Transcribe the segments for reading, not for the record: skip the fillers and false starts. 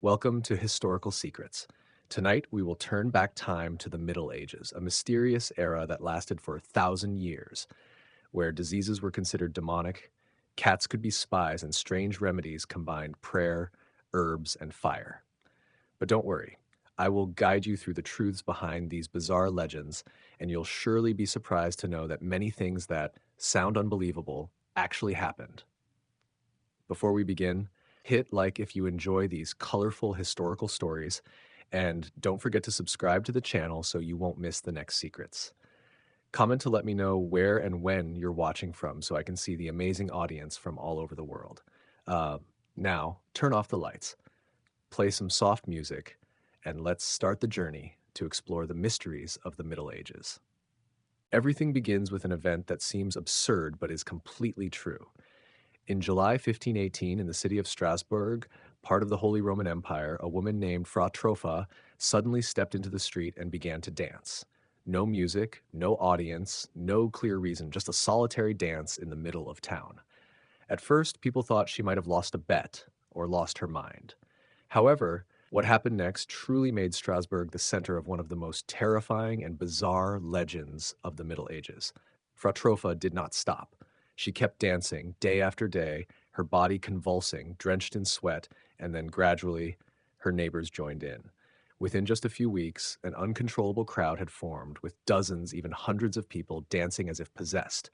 Welcome to Historical Secrets. Tonight, we will turn back time to the Middle Ages, a mysterious era that lasted for 1,000 years, where diseases were considered demonic, cats could be spies, and strange remedies combined prayer, herbs, and fire. But don't worry, I will guide you through the truths behind these bizarre legends, and you'll surely be surprised to know that many things that sound unbelievable actually happened. Before we begin, hit like if you enjoy these colorful historical stories, and don't forget to subscribe to the channel so you won't miss the next secrets. Comment to let me know where and when you're watching from so I can see the amazing audience from all over the world. Uh, Now, turn off the lights, play some soft music, and let's start the journey to explore the mysteries of the Middle Ages. Everything begins with an event that seems absurd but is completely true. In July 1518, in the city of Strasbourg, part of the Holy Roman Empire, a woman named Fra Tropha suddenly stepped into the street and began to dance. No music, no audience, no clear reason, just a solitary dance in the middle of town. At first, people thought she might have lost a bet or lost her mind. However, what happened next truly made Strasbourg the center of one of the most terrifying and bizarre legends of the Middle Ages. Fra Tropha did not stop. She kept dancing day after day, her body convulsing, drenched in sweat, and then gradually her neighbors joined in. Within just a few weeks, an uncontrollable crowd had formed, with dozens, even hundreds of people dancing as if possessed.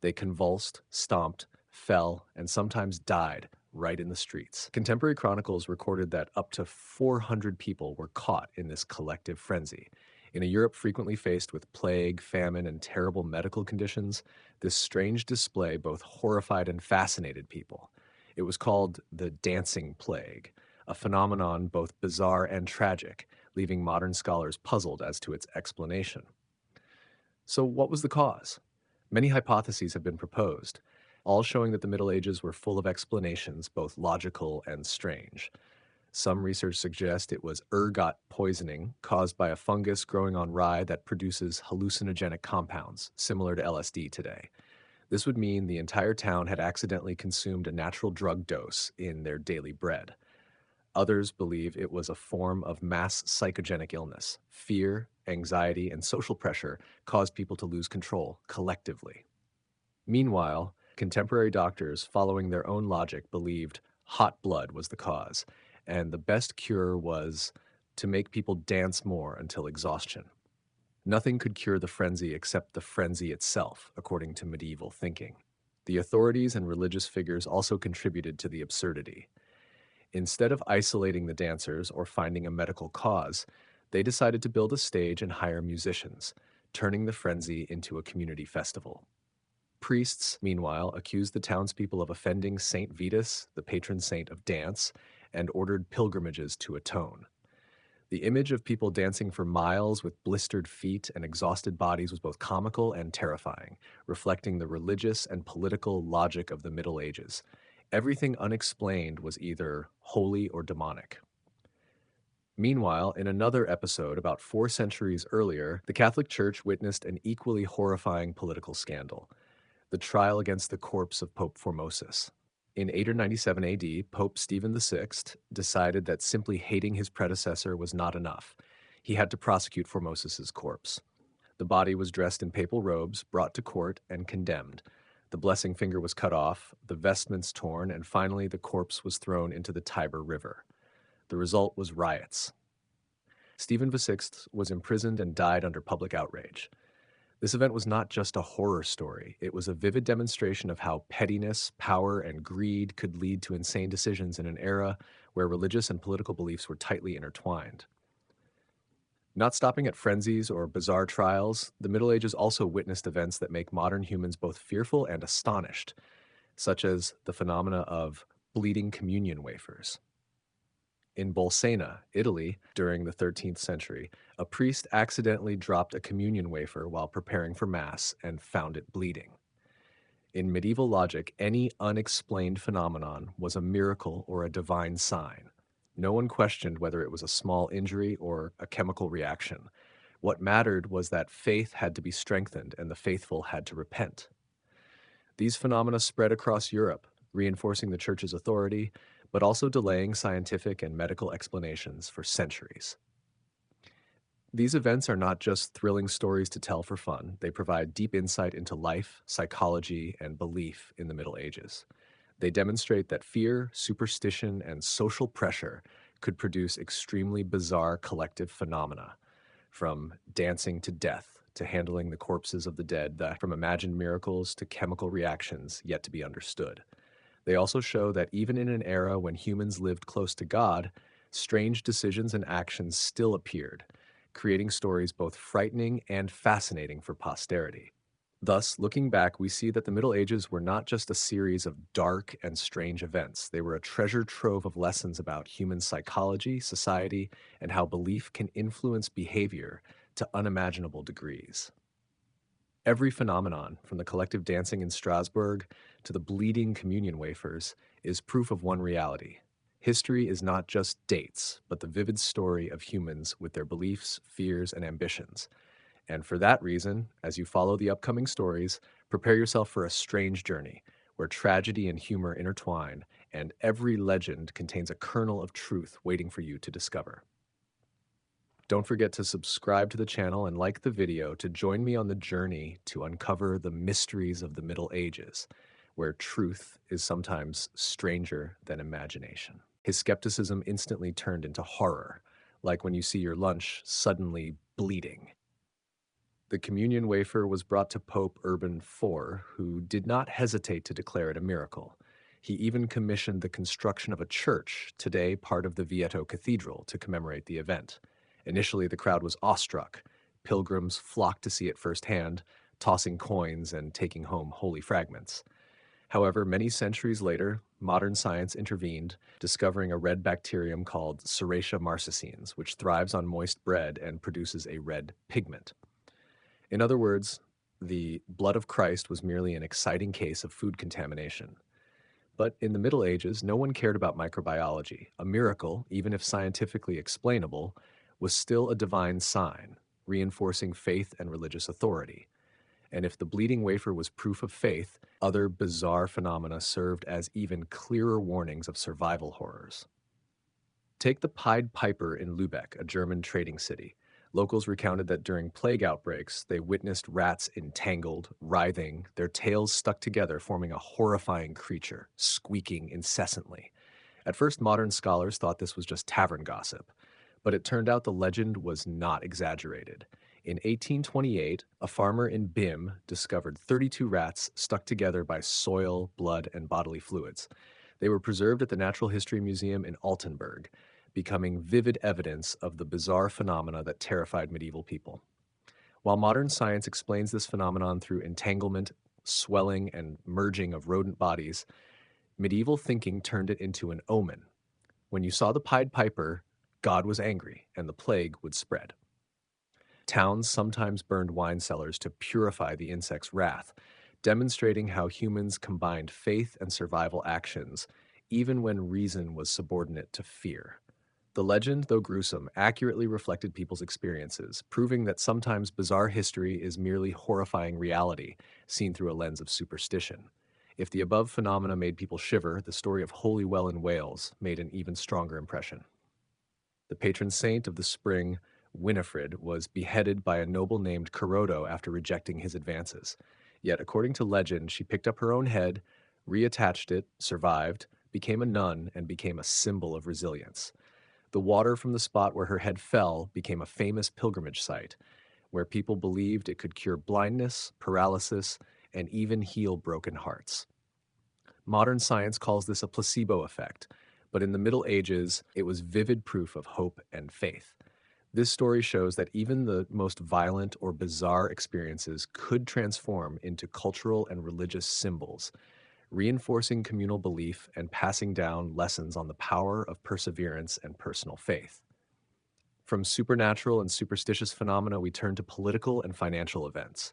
They convulsed, stomped, fell, and sometimes died right in the streets. Contemporary chronicles recorded that up to 400 people were caught in this collective frenzy. In a Europe frequently faced with plague, famine, and terrible medical conditions, this strange display both horrified and fascinated people. It was called the dancing plague, a phenomenon both bizarre and tragic, leaving modern scholars puzzled as to its explanation. So, what was the cause? Many hypotheses have been proposed, all showing that the Middle Ages were full of explanations, both logical and strange. Some research suggests it was ergot poisoning caused by a fungus growing on rye that produces hallucinogenic compounds, similar to LSD today. This would mean the entire town had accidentally consumed a natural drug dose in their daily bread. Others believe it was a form of mass psychogenic illness. Fear, anxiety, and social pressure caused people to lose control collectively. Meanwhile, contemporary doctors, following their own logic, believed hot blood was the cause, and the best cure was to make people dance more until exhaustion. Nothing could cure the frenzy except the frenzy itself, according to medieval thinking. The authorities and religious figures also contributed to the absurdity. Instead of isolating the dancers or finding a medical cause, they decided to build a stage and hire musicians, turning the frenzy into a community festival. Priests, meanwhile, accused the townspeople of offending Saint Vitus, the patron saint of dance, and ordered pilgrimages to atone. The image of people dancing for miles with blistered feet and exhausted bodies was both comical and terrifying, reflecting the religious and political logic of the Middle Ages. Everything unexplained was either holy or demonic. Meanwhile, in another episode about 4 centuries earlier, the Catholic Church witnessed an equally horrifying political scandal: the trial against the corpse of Pope Formosus. In 897 AD, Pope Stephen VI decided that simply hating his predecessor was not enough. He had to prosecute Formosus's corpse. The body was dressed in papal robes, brought to court, and condemned. The blessing finger was cut off, the vestments torn, and finally the corpse was thrown into the Tiber River. The result was riots. Stephen VI was imprisoned and died under public outrage. This event was not just a horror story. It was a vivid demonstration of how pettiness, power, and greed could lead to insane decisions in an era where religious and political beliefs were tightly intertwined. Not stopping at frenzies or bizarre trials, the Middle Ages also witnessed events that make modern humans both fearful and astonished, such as the phenomena of bleeding communion wafers. In Bolsena, Italy, during the 13th century, a priest accidentally dropped a communion wafer while preparing for Mass and found it bleeding. In medieval logic, any unexplained phenomenon was a miracle or a divine sign. No one questioned whether it was a small injury or a chemical reaction. What mattered was that faith had to be strengthened and the faithful had to repent. These phenomena spread across Europe, reinforcing the Church's authority, but also delaying scientific and medical explanations for centuries. These events are not just thrilling stories to tell for fun, they provide deep insight into life, psychology, and belief in the Middle Ages. They demonstrate that fear, superstition, and social pressure could produce extremely bizarre collective phenomena, from dancing to death to handling the corpses of the dead, from imagined miracles to chemical reactions yet to be understood. They also show that even in an era when humans lived close to God, strange decisions and actions still appeared, creating stories both frightening and fascinating for posterity. Thus, looking back, we see that the Middle Ages were not just a series of dark and strange events. They were a treasure trove of lessons about human psychology, society, and how belief can influence behavior to unimaginable degrees. Every phenomenon, from the collective dancing in Strasbourg to the bleeding communion wafers, is proof of one reality. History is not just dates, but the vivid story of humans with their beliefs, fears, and ambitions. And for that reason, as you follow the upcoming stories, prepare yourself for a strange journey where tragedy and humor intertwine, and every legend contains a kernel of truth waiting for you to discover. Don't forget to subscribe to the channel and like the video to join me on the journey to uncover the mysteries of the Middle Ages, where truth is sometimes stranger than imagination. His skepticism instantly turned into horror, like when you see your lunch suddenly bleeding. The communion wafer was brought to Pope Urban IV, who did not hesitate to declare it a miracle. He even commissioned the construction of a church, today part of the Vieto Cathedral, to commemorate the event. Initially, the crowd was awestruck. Pilgrims flocked to see it firsthand, tossing coins and taking home holy fragments. However, many centuries later, modern science intervened, discovering a red bacterium called Serratia marcescens, which thrives on moist bread and produces a red pigment. In other words, the blood of Christ was merely an exciting case of food contamination. But in the Middle Ages, no one cared about microbiology. A miracle, even if scientifically explainable, was still a divine sign, reinforcing faith and religious authority. And if the bleeding wafer was proof of faith, other bizarre phenomena served as even clearer warnings of survival horrors. Take the Pied Piper in Lübeck, a German trading city. Locals recounted that during plague outbreaks, they witnessed rats entangled, writhing, their tails stuck together, forming a horrifying creature, squeaking incessantly. At first, modern scholars thought this was just tavern gossip, but it turned out the legend was not exaggerated. In 1828, a farmer in Bim discovered 32 rats stuck together by soil, blood, and bodily fluids. They were preserved at the Natural History Museum in Altenburg, becoming vivid evidence of the bizarre phenomena that terrified medieval people. While modern science explains this phenomenon through entanglement, swelling, and merging of rodent bodies, medieval thinking turned it into an omen. When you saw the Pied Piper, God was angry and the plague would spread. Towns sometimes burned wine cellars to purify the insect's wrath, demonstrating how humans combined faith and survival actions, even when reason was subordinate to fear. The legend, though gruesome, accurately reflected people's experiences, proving that sometimes bizarre history is merely horrifying reality, seen through a lens of superstition. If the above phenomena made people shiver, the story of Holywell in Wales made an even stronger impression. The patron saint of the spring, Winifred, was beheaded by a noble named Kurodo after rejecting his advances. Yet, according to legend, she picked up her own head, reattached it, survived, became a nun, and became a symbol of resilience. The water from the spot where her head fell became a famous pilgrimage site, where people believed it could cure blindness, paralysis, and even heal broken hearts. Modern science calls this a placebo effect, but in the Middle Ages, it was vivid proof of hope and faith. This story shows that even the most violent or bizarre experiences could transform into cultural and religious symbols, reinforcing communal belief and passing down lessons on the power of perseverance and personal faith. From supernatural and superstitious phenomena, we turn to political and financial events.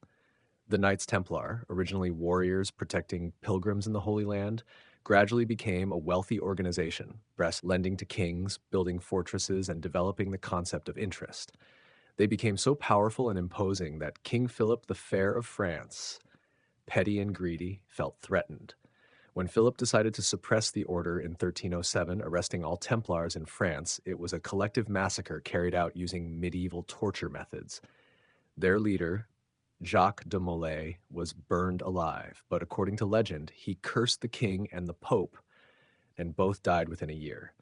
The Knights Templar, originally warriors protecting pilgrims in the Holy Land, gradually became a wealthy organization, lending to kings, building fortresses, and developing the concept of interest. They became so powerful and imposing that King Philip the Fair of France, petty and greedy, felt threatened. When Philip decided to suppress the order in 1307, arresting all Templars in France, it was a collective massacre carried out using medieval torture methods. Their leader, Jacques de Molay, was burned alive, but according to legend, he cursed the king and the pope, and both died within a year.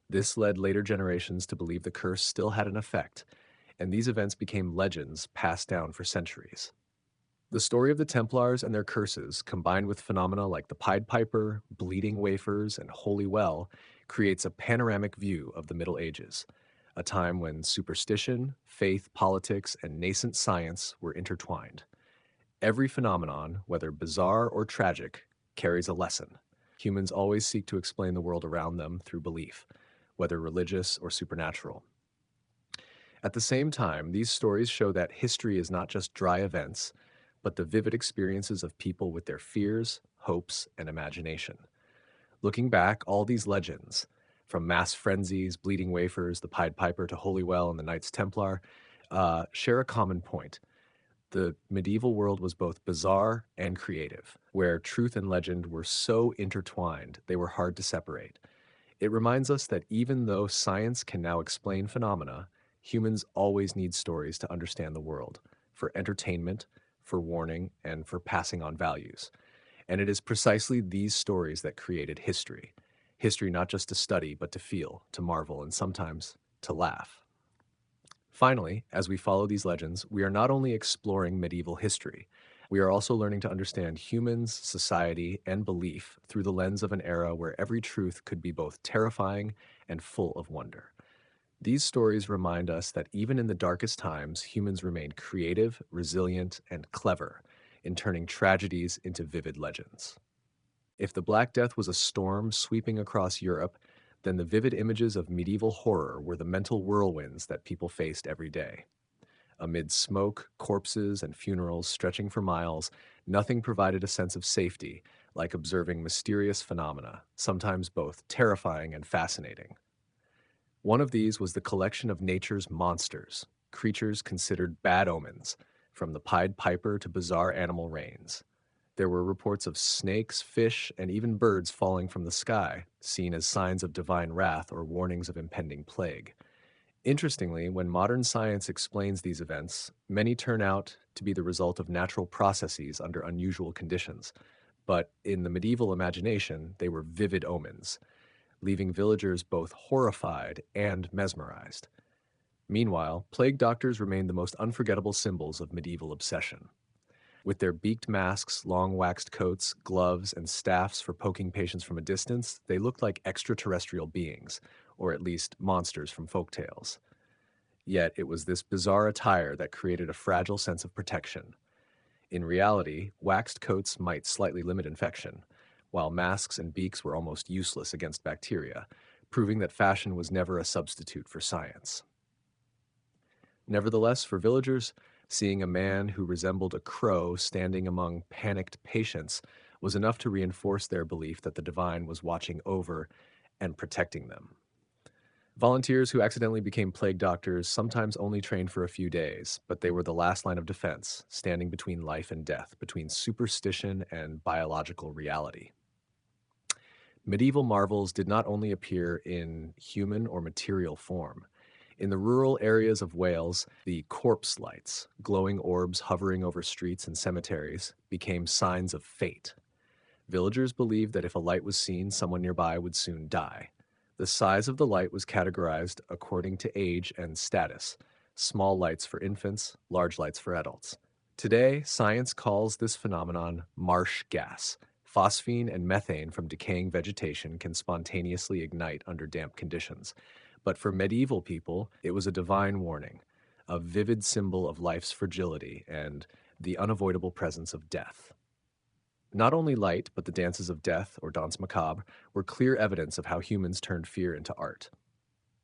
This led later generations to believe the curse still had an effect, and these events became legends passed down for centuries. The story of the Templars and their curses, combined with phenomena like the Pied Piper, bleeding wafers, and holy well, creates a panoramic view of the Middle Ages, a time when superstition, faith, politics, and nascent science were intertwined. Every phenomenon, whether bizarre or tragic, carries a lesson. Humans always seek to explain the world around them through belief, whether religious or supernatural. At the same time, these stories show that history is not just dry events, but the vivid experiences of people with their fears, hopes, and imagination. Looking back, all these legends, from mass frenzies, bleeding wafers, the Pied Piper to Holy Well, and the Knights Templar, share a common point. The medieval world was both bizarre and creative, where truth and legend were so intertwined they were hard to separate. It reminds us that even though science can now explain phenomena, humans always need stories to understand the world, for entertainment, for warning, and for passing on values. And it is precisely these stories that created history. History not just to study, but to feel, to marvel, and sometimes to laugh. Finally, as we follow these legends, we are not only exploring medieval history, we are also learning to understand humans, society, and belief through the lens of an era where every truth could be both terrifying and full of wonder. These stories remind us that even in the darkest times, humans remain creative, resilient, and clever in turning tragedies into vivid legends. If the Black Death was a storm sweeping across Europe, then the vivid images of medieval horror were the mental whirlwinds that people faced every day. Amid smoke, corpses, and funerals stretching for miles, nothing provided a sense of safety like observing mysterious phenomena, sometimes both terrifying and fascinating. One of these was the collection of nature's monsters, creatures considered bad omens, from the Pied Piper to bizarre animal rains. There were reports of snakes, fish, and even birds falling from the sky, seen as signs of divine wrath or warnings of impending plague. Interestingly, when modern science explains these events, many turn out to be the result of natural processes under unusual conditions. But in the medieval imagination, they were vivid omens, leaving villagers both horrified and mesmerized. Meanwhile, plague doctors remained the most unforgettable symbols of medieval obsession. With their beaked masks, long waxed coats, gloves, and staffs for poking patients from a distance, they looked like extraterrestrial beings, or at least monsters from folk tales. Yet it was this bizarre attire that created a fragile sense of protection. In reality, waxed coats might slightly limit infection, while masks and beaks were almost useless against bacteria, proving that fashion was never a substitute for science. Nevertheless, for villagers, seeing a man who resembled a crow standing among panicked patients was enough to reinforce their belief that the divine was watching over and protecting them. Volunteers who accidentally became plague doctors sometimes only trained for a few days, but they were the last line of defense, standing between life and death, between superstition and biological reality. Medieval marvels did not only appear in human or material form. In the rural areas of Wales, the corpse lights, glowing orbs hovering over streets and cemeteries, became signs of fate. Villagers believed that if a light was seen, someone nearby would soon die. The size of the light was categorized according to age and status: small lights for infants, large lights for adults. Today, science calls this phenomenon marsh gas. Phosphine and methane from decaying vegetation can spontaneously ignite under damp conditions. But for medieval people, it was a divine warning, a vivid symbol of life's fragility and the unavoidable presence of death. Not only light, but the dances of death, or danse macabre, were clear evidence of how humans turned fear into art.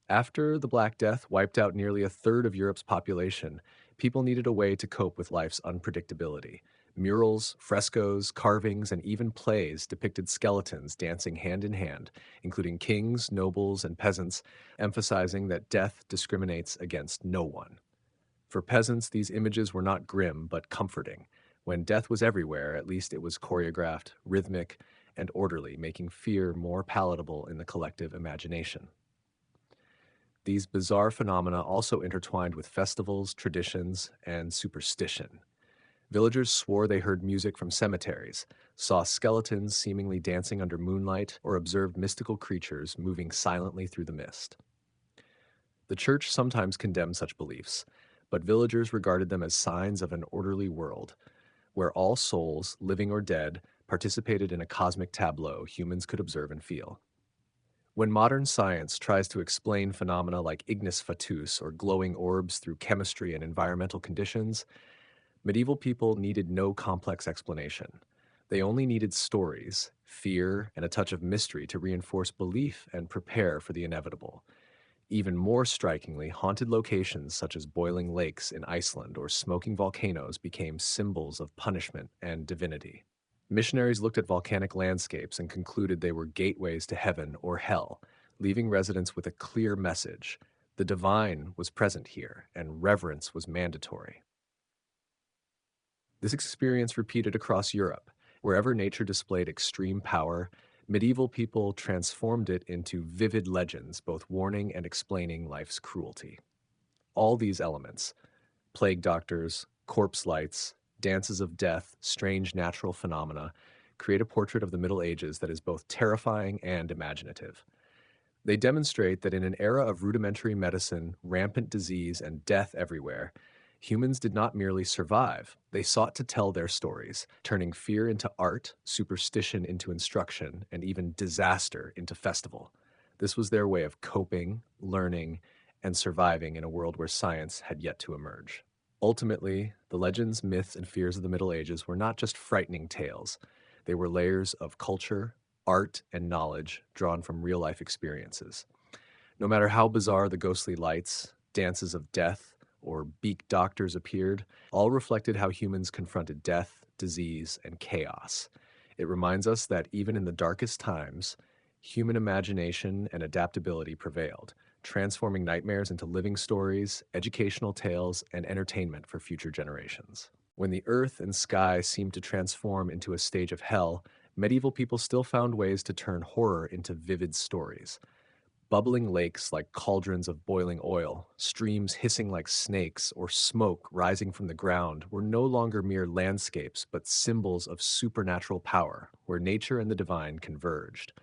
After the Black Death wiped out nearly a third of Europe's population, people needed a way to cope with life's unpredictability. Murals, frescoes, carvings, and even plays depicted skeletons dancing hand in hand, including kings, nobles, and peasants, emphasizing that death discriminates against no one. For peasants, these images were not grim, but comforting. When death was everywhere, at least it was choreographed, rhythmic, and orderly, making fear more palatable in the collective imagination. These bizarre phenomena also intertwined with festivals, traditions, and superstition. Villagers swore they heard music from cemeteries, saw skeletons seemingly dancing under moonlight, or observed mystical creatures moving silently through the mist. The church sometimes condemned such beliefs, but villagers regarded them as signs of an orderly world, where all souls, living or dead, participated in a cosmic tableau humans could observe and feel. When modern science tries to explain phenomena like ignis fatuus or glowing orbs through chemistry and environmental conditions, medieval people needed no complex explanation. They only needed stories, fear, and a touch of mystery to reinforce belief and prepare for the inevitable. Even more strikingly, haunted locations such as boiling lakes in Iceland or smoking volcanoes became symbols of punishment and divinity. Missionaries looked at volcanic landscapes and concluded they were gateways to heaven or hell, leaving residents with a clear message. The divine was present here, and reverence was mandatory. This experience repeated across Europe. Wherever nature displayed extreme power, medieval people transformed it into vivid legends, both warning and explaining life's cruelty. All these elements, plague doctors, corpse lights, dances of death, strange natural phenomena, create a portrait of the Middle Ages that is both terrifying and imaginative. They demonstrate that in an era of rudimentary medicine, rampant disease, and death everywhere, humans did not merely survive, they sought to tell their stories, turning fear into art, superstition into instruction, and even disaster into festival. This was their way of coping, learning, and surviving in a world where science had yet to emerge. Ultimately, the legends, myths, and fears of the Middle Ages were not just frightening tales. They were layers of culture, art, and knowledge drawn from real life experiences. No matter how bizarre the ghostly lights, dances of death, or beak doctors appeared, all reflected how humans confronted death, disease, and chaos. It reminds us that even in the darkest times, human imagination and adaptability prevailed, transforming nightmares into living stories, educational tales, and entertainment for future generations. When the earth and sky seemed to transform into a stage of hell, medieval people still found ways to turn horror into vivid stories. Bubbling lakes like cauldrons of boiling oil, streams hissing like snakes, or smoke rising from the ground were no longer mere landscapes but symbols of supernatural power, where nature and the divine converged.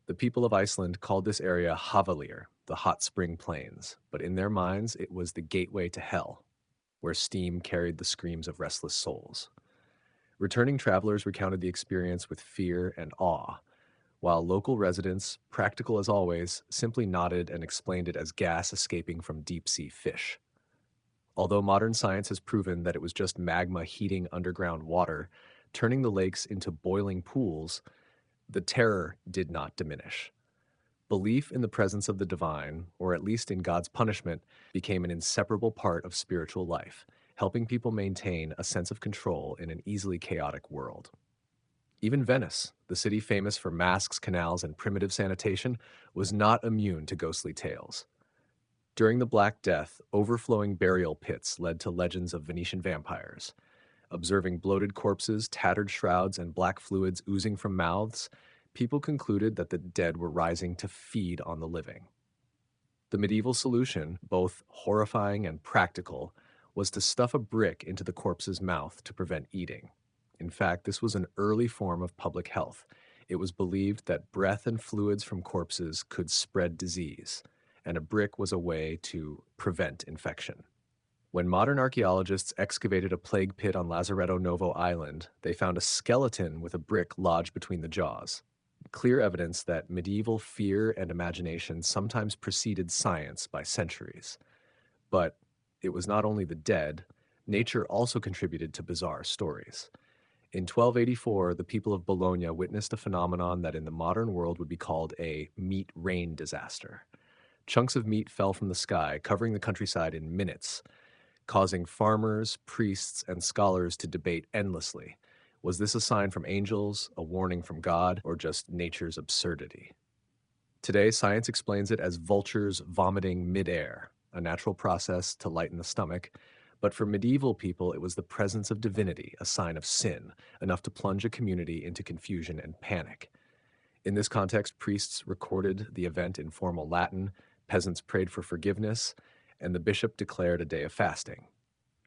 The people of Iceland called this area Havalir, the hot spring plains, but in their minds it was the gateway to hell, where steam carried the screams of restless souls. Returning travelers recounted the experience with fear and awe, while local residents, practical as always, simply nodded and explained it as gas escaping from deep-sea fish. Although modern science has proven that it was just magma heating underground water, turning the lakes into boiling pools, the terror did not diminish. Belief in the presence of the divine, or at least in God's punishment, became an inseparable part of spiritual life, helping people maintain a sense of control in an easily chaotic world. Even Venice, the city famous for masks, canals, and primitive sanitation, was not immune to ghostly tales. During the Black Death, overflowing burial pits led to legends of Venetian vampires. Observing bloated corpses, tattered shrouds, and black fluids oozing from mouths, people concluded that the dead were rising to feed on the living. The medieval solution, both horrifying and practical, was to stuff a brick into the corpse's mouth to prevent eating. In fact, this was an early form of public health. It was believed that breath and fluids from corpses could spread disease, and a brick was a way to prevent infection. When modern archaeologists excavated a plague pit on Lazaretto Novo Island, they found a skeleton with a brick lodged between the jaws. Clear evidence that medieval fear and imagination sometimes preceded science by centuries. But it was not only the dead, nature also contributed to bizarre stories. In 1284, the people of Bologna witnessed a phenomenon that in the modern world would be called a meat rain disaster. Chunks of meat fell from the sky, covering the countryside in minutes, causing farmers, priests, and scholars to debate endlessly. Was this a sign from angels, a warning from God, or just nature's absurdity? Today, science explains it as vultures vomiting midair, a natural process to lighten the stomach. But for medieval people, it was the presence of divinity, a sign of sin, enough to plunge a community into confusion and panic. In this context, priests recorded the event in formal Latin, peasants prayed for forgiveness, and the bishop declared a day of fasting.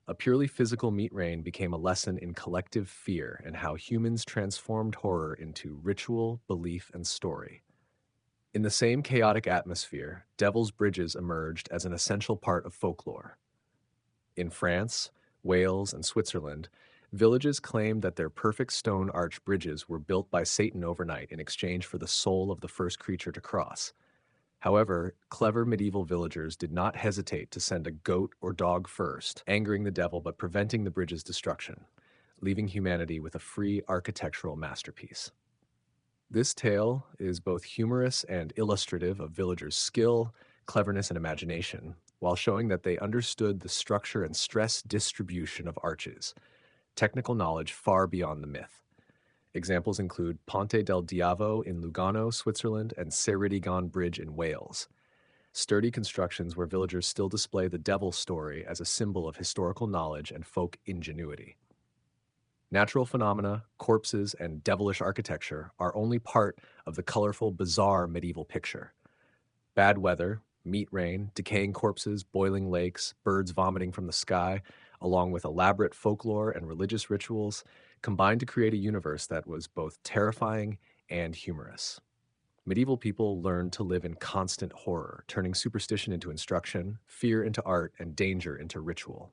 A purely physical meat rain became a lesson in collective fear and how humans transformed horror into ritual, belief, and story. In the same chaotic atmosphere, devil's bridges emerged as an essential part of folklore. In France, Wales, and Switzerland, villages claimed that their perfect stone arch bridges were built by Satan overnight in exchange for the soul of the first creature to cross. However, clever medieval villagers did not hesitate to send a goat or dog first, angering the devil but preventing the bridge's destruction, leaving humanity with a free architectural masterpiece. This tale is both humorous and illustrative of villagers' skill, cleverness, and imagination, while showing that they understood the structure and stress distribution of arches, technical knowledge far beyond the myth. Examples include Ponte del Diavo in Lugano, Switzerland, and Ceredigon Bridge in Wales. Sturdy constructions where villagers still display the devil story as a symbol of historical knowledge and folk ingenuity. Natural phenomena, corpses, and devilish architecture are only part of the colorful, bizarre medieval picture. Bad weather, meat rain, decaying corpses, boiling lakes, birds vomiting from the sky, along with elaborate folklore and religious rituals, combined to create a universe that was both terrifying and humorous. Medieval people learned to live in constant horror, turning superstition into instruction, fear into art, and danger into ritual.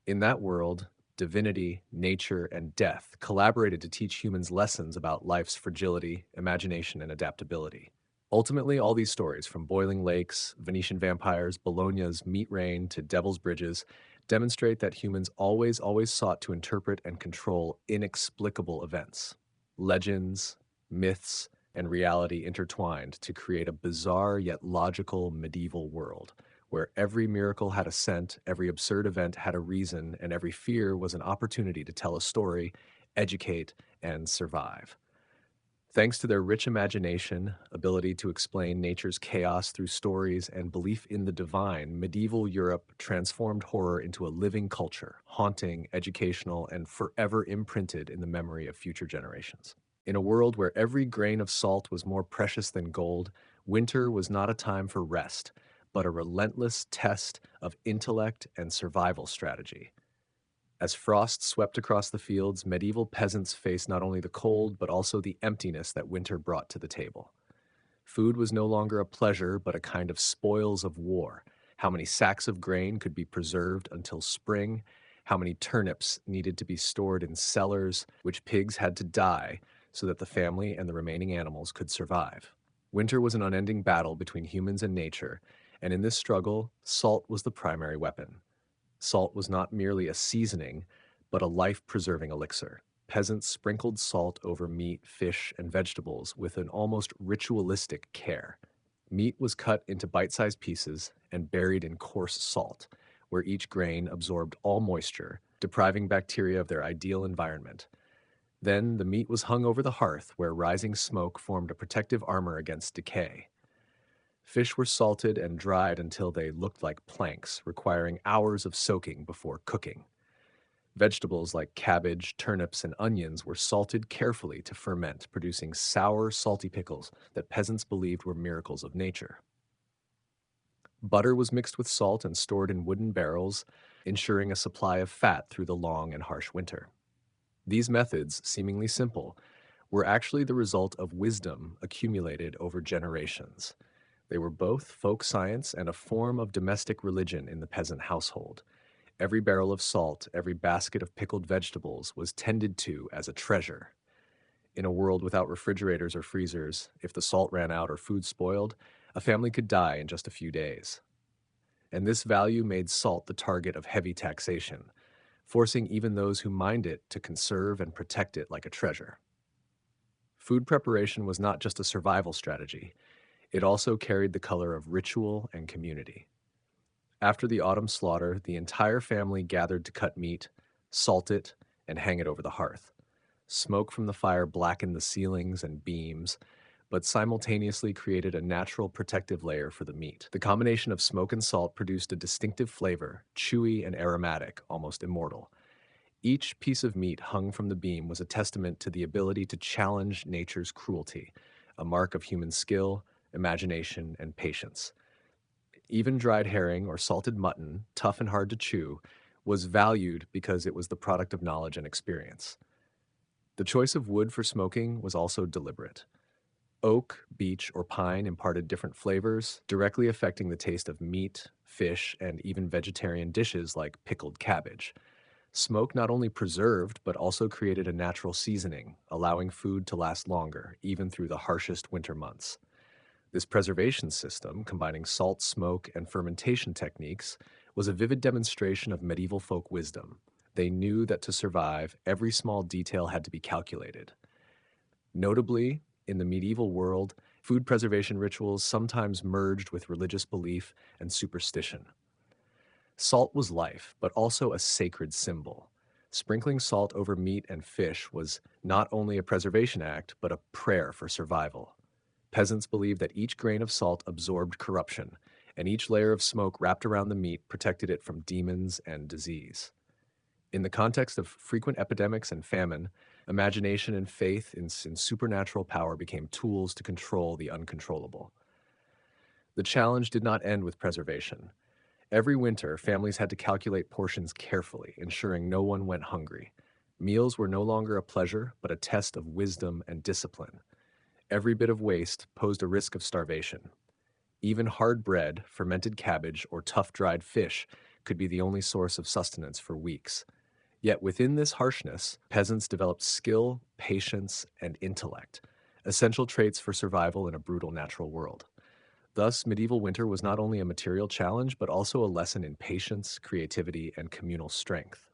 In that world, divinity, nature, and death collaborated to teach humans lessons about life's fragility, imagination, and adaptability. Ultimately, all these stories, from boiling lakes, Venetian vampires, Bologna's meat rain, to Devil's Bridges, demonstrate that humans always sought to interpret and control inexplicable events. Legends, myths, and reality intertwined to create a bizarre yet logical medieval world, where every miracle had a scent, every absurd event had a reason, and every fear was an opportunity to tell a story, educate, and survive. Thanks to their rich imagination, ability to explain nature's chaos through stories, and belief in the divine, medieval Europe transformed horror into a living culture, haunting, educational, and forever imprinted in the memory of future generations. In a world where every grain of salt was more precious than gold, winter was not a time for rest, but a relentless test of intellect and survival strategy. As frost swept across the fields, medieval peasants faced not only the cold, but also the emptiness that winter brought to the table. Food was no longer a pleasure, but a kind of spoils of war. How many sacks of grain could be preserved until spring? How many turnips needed to be stored in cellars, which pigs had to die so that the family and the remaining animals could survive? Winter was an unending battle between humans and nature, and in this struggle, salt was the primary weapon. Salt was not merely a seasoning, but a life-preserving elixir. Peasants sprinkled salt over meat, fish, and vegetables with an almost ritualistic care. Meat was cut into bite-sized pieces and buried in coarse salt, where each grain absorbed all moisture, depriving bacteria of their ideal environment. Then the meat was hung over the hearth, where rising smoke formed a protective armor against decay. Fish were salted and dried until they looked like planks, requiring hours of soaking before cooking. Vegetables like cabbage, turnips, and onions were salted carefully to ferment, producing sour, salty pickles that peasants believed were miracles of nature. Butter was mixed with salt and stored in wooden barrels, ensuring a supply of fat through the long and harsh winter. These methods, seemingly simple, were actually the result of wisdom accumulated over generations. They were both folk science and a form of domestic religion in the peasant household. Every barrel of salt, every basket of pickled vegetables was tended to as a treasure. In a world without refrigerators or freezers, if the salt ran out or food spoiled, a family could die in just a few days. And this value made salt the target of heavy taxation, forcing even those who mined it to conserve and protect it like a treasure. Food preparation was not just a survival strategy. It also carried the color of ritual and community. After the autumn slaughter, the entire family gathered to cut meat, salt it, and hang it over the hearth. Smoke from the fire blackened the ceilings and beams, but simultaneously created a natural protective layer for the meat. The combination of smoke and salt produced a distinctive flavor, chewy and aromatic, almost immortal. Each piece of meat hung from the beam was a testament to the ability to challenge nature's cruelty, a mark of human skill, imagination, and patience. Even dried herring or salted mutton, tough and hard to chew, was valued because it was the product of knowledge and experience. The choice of wood for smoking was also deliberate. Oak, beech, or pine imparted different flavors, directly affecting the taste of meat, fish, and even vegetarian dishes like pickled cabbage. Smoke not only preserved, but also created a natural seasoning, allowing food to last longer, even through the harshest winter months. This preservation system, combining salt, smoke, and fermentation techniques, was a vivid demonstration of medieval folk wisdom. They knew that to survive, every small detail had to be calculated. Notably, in the medieval world, food preservation rituals sometimes merged with religious belief and superstition. Salt was life, but also a sacred symbol. Sprinkling salt over meat and fish was not only a preservation act, but a prayer for survival. Peasants believed that each grain of salt absorbed corruption, and each layer of smoke wrapped around the meat protected it from demons and disease. In the context of frequent epidemics and famine, imagination and faith in supernatural power became tools to control the uncontrollable. The challenge did not end with preservation. Every winter, families had to calculate portions carefully, ensuring no one went hungry. Meals were no longer a pleasure, but a test of wisdom and discipline. Every bit of waste posed a risk of starvation. Even hard bread, fermented cabbage, or tough dried fish could be the only source of sustenance for weeks. Yet within this harshness, peasants developed skill, patience, and intellect, essential traits for survival in a brutal natural world. Thus, medieval winter was not only a material challenge, but also a lesson in patience, creativity, and communal strength.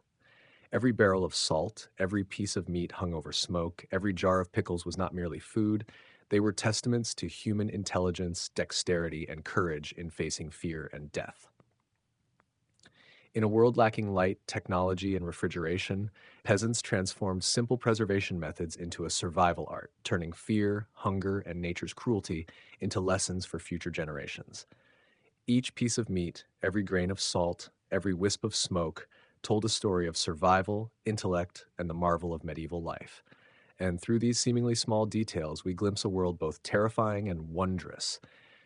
Every barrel of salt, every piece of meat hung over smoke, every jar of pickles was not merely food, they were testaments to human intelligence, dexterity, and courage in facing fear and death. In a world lacking light, technology, and refrigeration, peasants transformed simple preservation methods into a survival art, turning fear, hunger, and nature's cruelty into lessons for future generations. Each piece of meat, every grain of salt, every wisp of smoke told a story of survival, intellect, and the marvel of medieval life. And through these seemingly small details, we glimpse a world both terrifying and wondrous,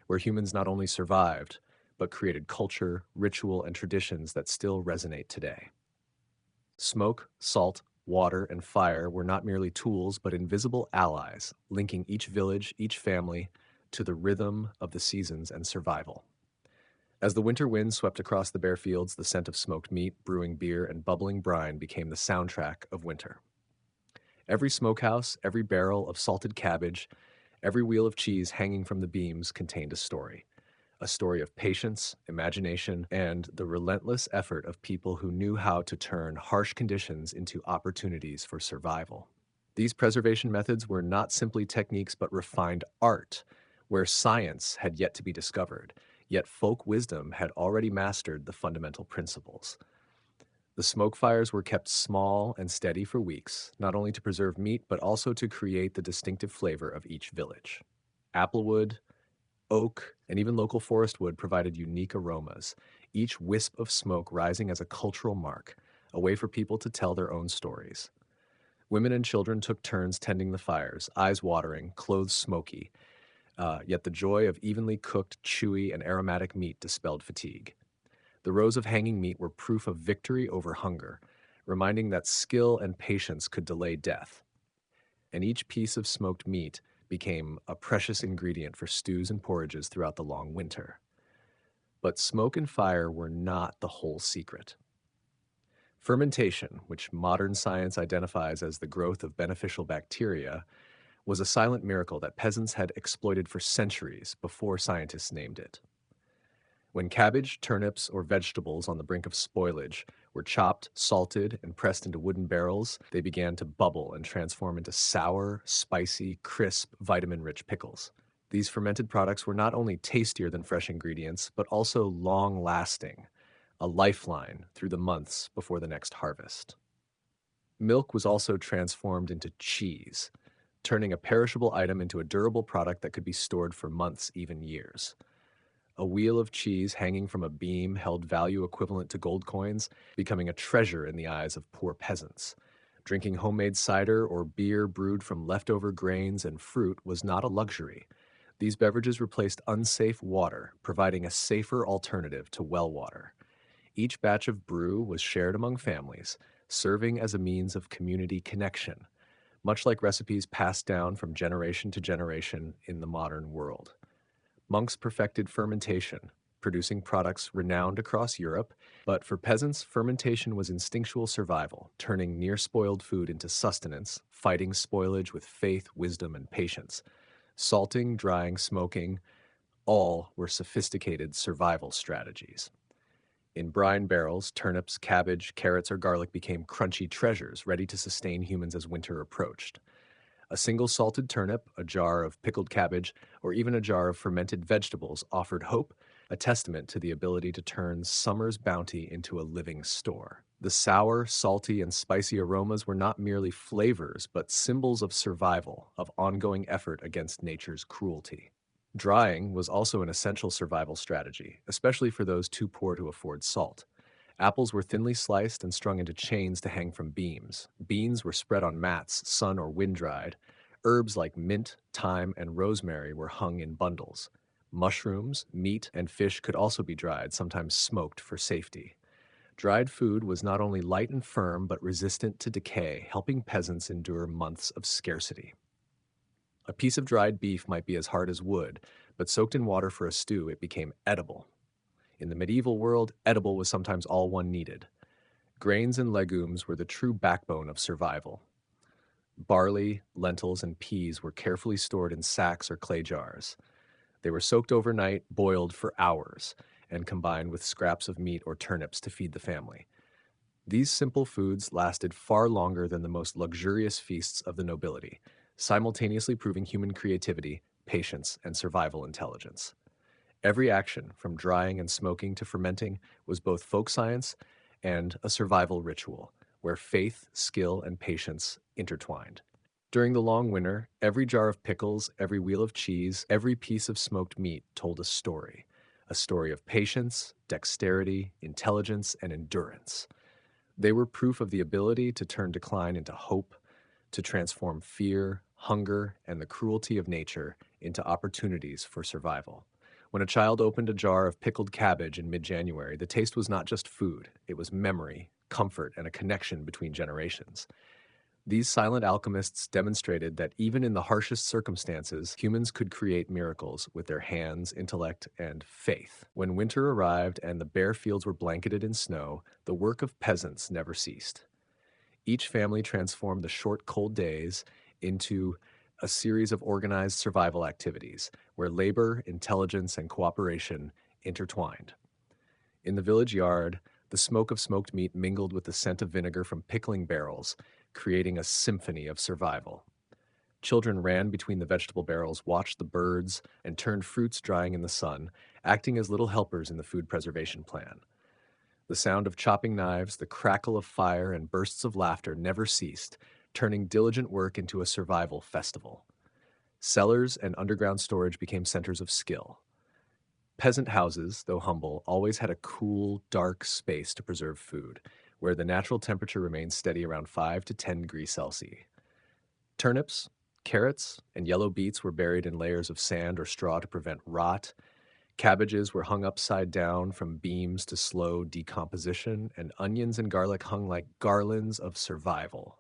where humans not only survived, but created culture, ritual, and traditions that still resonate today. Smoke, salt, water, and fire were not merely tools, but invisible allies, linking each village, each family, to the rhythm of the seasons and survival. As the winter wind swept across the bare fields, the scent of smoked meat, brewing beer, and bubbling brine became the soundtrack of winter. Every smokehouse, every barrel of salted cabbage, every wheel of cheese hanging from the beams contained a story of patience, imagination, and the relentless effort of people who knew how to turn harsh conditions into opportunities for survival. These preservation methods were not simply techniques but refined art, where science had yet to be discovered, yet folk wisdom had already mastered the fundamental principles. The smoke fires were kept small and steady for weeks, not only to preserve meat, but also to create the distinctive flavor of each village. Applewood, oak, and even local forest wood provided unique aromas, each wisp of smoke rising as a cultural mark, a way for people to tell their own stories. Women and children took turns tending the fires, eyes watering, clothes smoky, yet the joy of evenly cooked, chewy, and aromatic meat dispelled fatigue. The rows of hanging meat were proof of victory over hunger, reminding that skill and patience could delay death. And each piece of smoked meat became a precious ingredient for stews and porridges throughout the long winter. But smoke and fire were not the whole secret. Fermentation, which modern science identifies as the growth of beneficial bacteria, was a silent miracle that peasants had exploited for centuries before scientists named it. When cabbage, turnips, or vegetables on the brink of spoilage were chopped, salted, and pressed into wooden barrels, they began to bubble and transform into sour, spicy, crisp, vitamin-rich pickles. These fermented products were not only tastier than fresh ingredients, but also long-lasting, a lifeline through the months before the next harvest. Milk was also transformed into cheese, turning a perishable item into a durable product that could be stored for months, even years. A wheel of cheese hanging from a beam held value equivalent to gold coins, becoming a treasure in the eyes of poor peasants. Drinking homemade cider or beer brewed from leftover grains and fruit was not a luxury. These beverages replaced unsafe water, providing a safer alternative to well water. Each batch of brew was shared among families, serving as a means of community connection, much like recipes passed down from generation to generation in the modern world. Monks perfected fermentation, producing products renowned across Europe, but for peasants, fermentation was instinctual survival, turning near spoiled food into sustenance, fighting spoilage with faith, wisdom, and patience. Salting, drying, smoking, all were sophisticated survival strategies. In brine barrels, turnips, cabbage, carrots, or garlic became crunchy treasures ready to sustain humans as winter approached. A single salted turnip, a jar of pickled cabbage, or even a jar of fermented vegetables offered hope, a testament to the ability to turn summer's bounty into a living store. The sour, salty, and spicy aromas were not merely flavors, but symbols of survival, of ongoing effort against nature's cruelty. Drying was also an essential survival strategy, especially for those too poor to afford salt. Apples were thinly sliced and strung into chains to hang from beams. Beans were spread on mats, sun or wind dried. Herbs like mint, thyme, and rosemary were hung in bundles. Mushrooms, meat, and fish could also be dried, sometimes smoked for safety. Dried food was not only light and firm, but resistant to decay, helping peasants endure months of scarcity. A piece of dried beef might be as hard as wood, but soaked in water for a stew, it became edible. In the medieval world, edible was sometimes all one needed. Grains and legumes were the true backbone of survival. Barley, lentils, and peas were carefully stored in sacks or clay jars. They were soaked overnight, boiled for hours, and combined with scraps of meat or turnips to feed the family. These simple foods lasted far longer than the most luxurious feasts of the nobility, simultaneously proving human creativity, patience, and survival intelligence. Every action, from drying and smoking to fermenting, was both folk science and a survival ritual, where faith, skill, and patience intertwined. During the long winter, every jar of pickles, every wheel of cheese, every piece of smoked meat told a story of patience, dexterity, intelligence, and endurance. They were proof of the ability to turn decline into hope, to transform fear, hunger, and the cruelty of nature into opportunities for survival. When a child opened a jar of pickled cabbage in mid January, the taste was not just food, it was memory, comfort, and a connection between generations. These silent alchemists demonstrated that even in the harshest circumstances, humans could create miracles with their hands, intellect, and faith. When winter arrived and the bare fields were blanketed in snow, the work of peasants never ceased. Each family transformed the short, cold days into a series of organized survival activities where labor, intelligence, and cooperation intertwined. In the village yard, the smoke of smoked meat mingled with the scent of vinegar from pickling barrels, creating a symphony of survival. Children ran between the vegetable barrels, watched the birds, and turned fruits drying in the sun, acting as little helpers in the food preservation plan. The sound of chopping knives, the crackle of fire, and bursts of laughter never ceased, turning diligent work into a survival festival. Cellars and underground storage became centers of skill. Peasant houses, though humble, always had a cool, dark space to preserve food, where the natural temperature remained steady around 5 to 10 degrees Celsius. Turnips, carrots, and yellow beets were buried in layers of sand or straw to prevent rot. Cabbages were hung upside down from beams to slow decomposition, and onions and garlic hung like garlands of survival.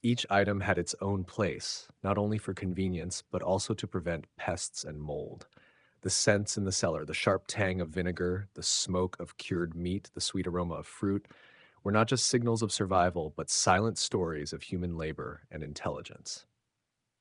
Each item had its own place, not only for convenience, but also to prevent pests and mold. The scents in the cellar, the sharp tang of vinegar, the smoke of cured meat, the sweet aroma of fruit, were not just signals of survival, but silent stories of human labor and intelligence.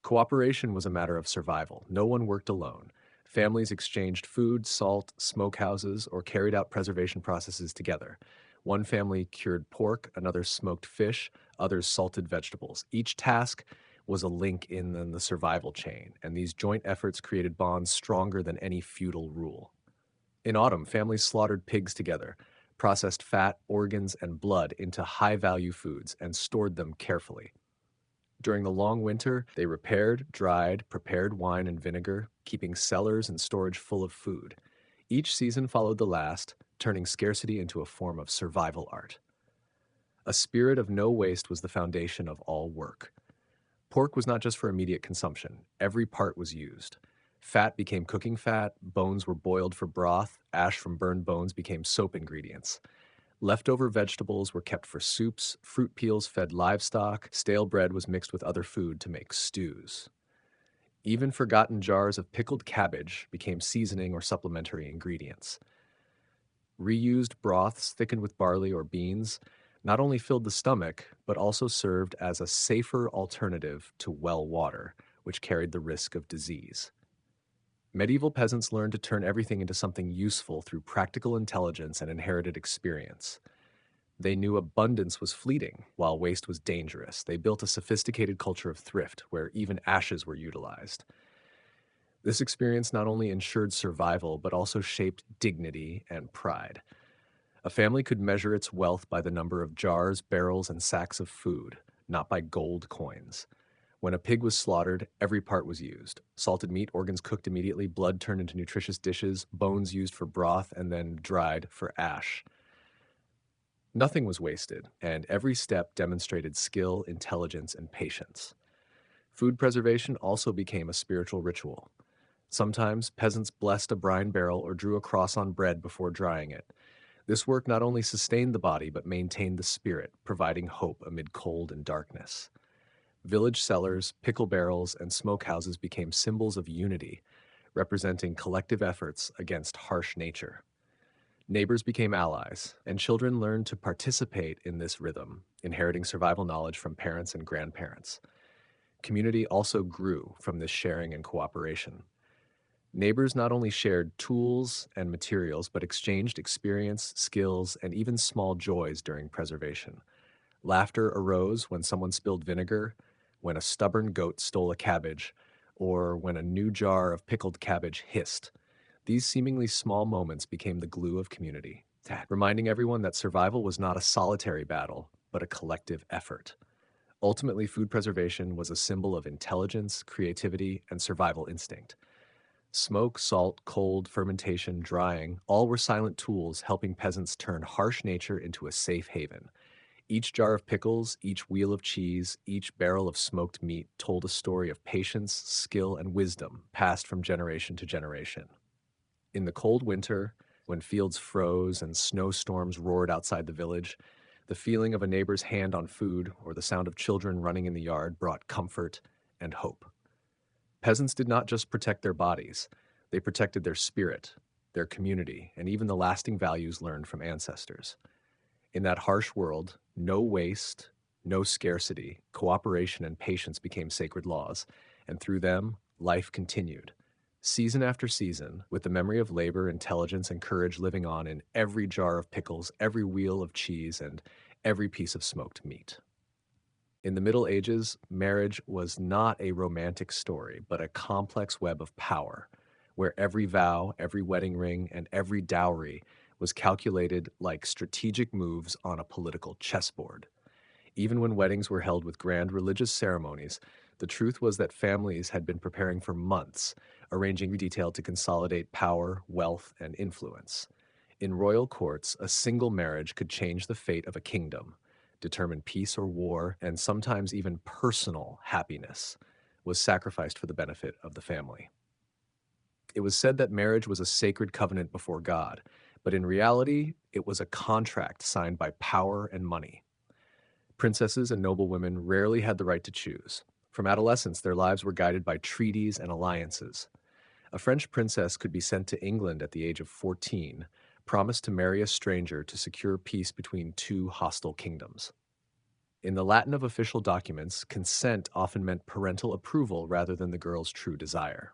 Cooperation was a matter of survival. No one worked alone. Families exchanged food, salt, smokehouses, or carried out preservation processes together. One family cured pork, another smoked fish, others salted vegetables. Each task was a link in the survival chain, and these joint efforts created bonds stronger than any feudal rule. In autumn, families slaughtered pigs together, processed fat, organs, and blood into high-value foods, and stored them carefully. During the long winter, they repaired, dried, prepared wine and vinegar, keeping cellars and storage full of food. Each season followed the last, turning scarcity into a form of survival art. A spirit of no waste was the foundation of all work. Pork was not just for immediate consumption, every part was used. Fat became cooking fat, bones were boiled for broth, ash from burned bones became soap ingredients. Leftover vegetables were kept for soups, fruit peels fed livestock, stale bread was mixed with other food to make stews. Even forgotten jars of pickled cabbage became seasoning or supplementary ingredients. Reused broths thickened with barley or beans not only filled the stomach, but also served as a safer alternative to well water, which carried the risk of disease. Medieval peasants learned to turn everything into something useful through practical intelligence and inherited experience. They knew abundance was fleeting, while waste was dangerous. They built a sophisticated culture of thrift, where even ashes were utilized. This experience not only ensured survival, but also shaped dignity and pride. A family could measure its wealth by the number of jars, barrels, and sacks of food, not by gold coins. When a pig was slaughtered, every part was used. Salted meat, organs cooked immediately, blood turned into nutritious dishes, bones used for broth, and then dried for ash. Nothing was wasted, and every step demonstrated skill, intelligence, and patience. Food preservation also became a spiritual ritual. Sometimes peasants blessed a brine barrel or drew a cross on bread before drying it. This work not only sustained the body but maintained the spirit, providing hope amid cold and darkness. Village cellars, pickle barrels, and smokehouses became symbols of unity, representing collective efforts against harsh nature. Neighbors became allies, and children learned to participate in this rhythm, inheriting survival knowledge from parents and grandparents. Community also grew from this sharing and cooperation. Neighbors not only shared tools and materials, but exchanged experience, skills, and even small joys during preservation. Laughter arose when someone spilled vinegar, when a stubborn goat stole a cabbage, or when a new jar of pickled cabbage hissed. These seemingly small moments became the glue of community, reminding everyone that survival was not a solitary battle, but a collective effort. Ultimately, food preservation was a symbol of intelligence, creativity, and survival instinct. Smoke, salt, cold, fermentation, drying, all were silent tools helping peasants turn harsh nature into a safe haven. Each jar of pickles, each wheel of cheese, each barrel of smoked meat told a story of patience, skill, and wisdom passed from generation to generation. In the cold winter, when fields froze and snowstorms roared outside the village, the feeling of a neighbor's hand on food or the sound of children running in the yard brought comfort and hope. Peasants did not just protect their bodies, they protected their spirit, their community, and even the lasting values learned from ancestors. In that harsh world, no waste, no scarcity, cooperation, and patience became sacred laws, and through them, life continued. Season after season, with the memory of labor, intelligence, and courage living on in every jar of pickles, every wheel of cheese, and every piece of smoked meat. In the Middle Ages, marriage was not a romantic story, but a complex web of power, where every vow, every wedding ring, and every dowry was calculated like strategic moves on a political chessboard. Even when weddings were held with grand religious ceremonies, the truth was that families had been preparing for months, arranging every detail to consolidate power, wealth, and influence. In royal courts, a single marriage could change the fate of a kingdom, determine peace or war, and sometimes even personal happiness was sacrificed for the benefit of the family. It was said that marriage was a sacred covenant before God, but in reality, it was a contract signed by power and money. Princesses and noblewomen rarely had the right to choose. From adolescence, their lives were guided by treaties and alliances. A French princess could be sent to England at the age of 14, promised to marry a stranger to secure peace between two hostile kingdoms. In the Latin of official documents, consent often meant parental approval rather than the girl's true desire.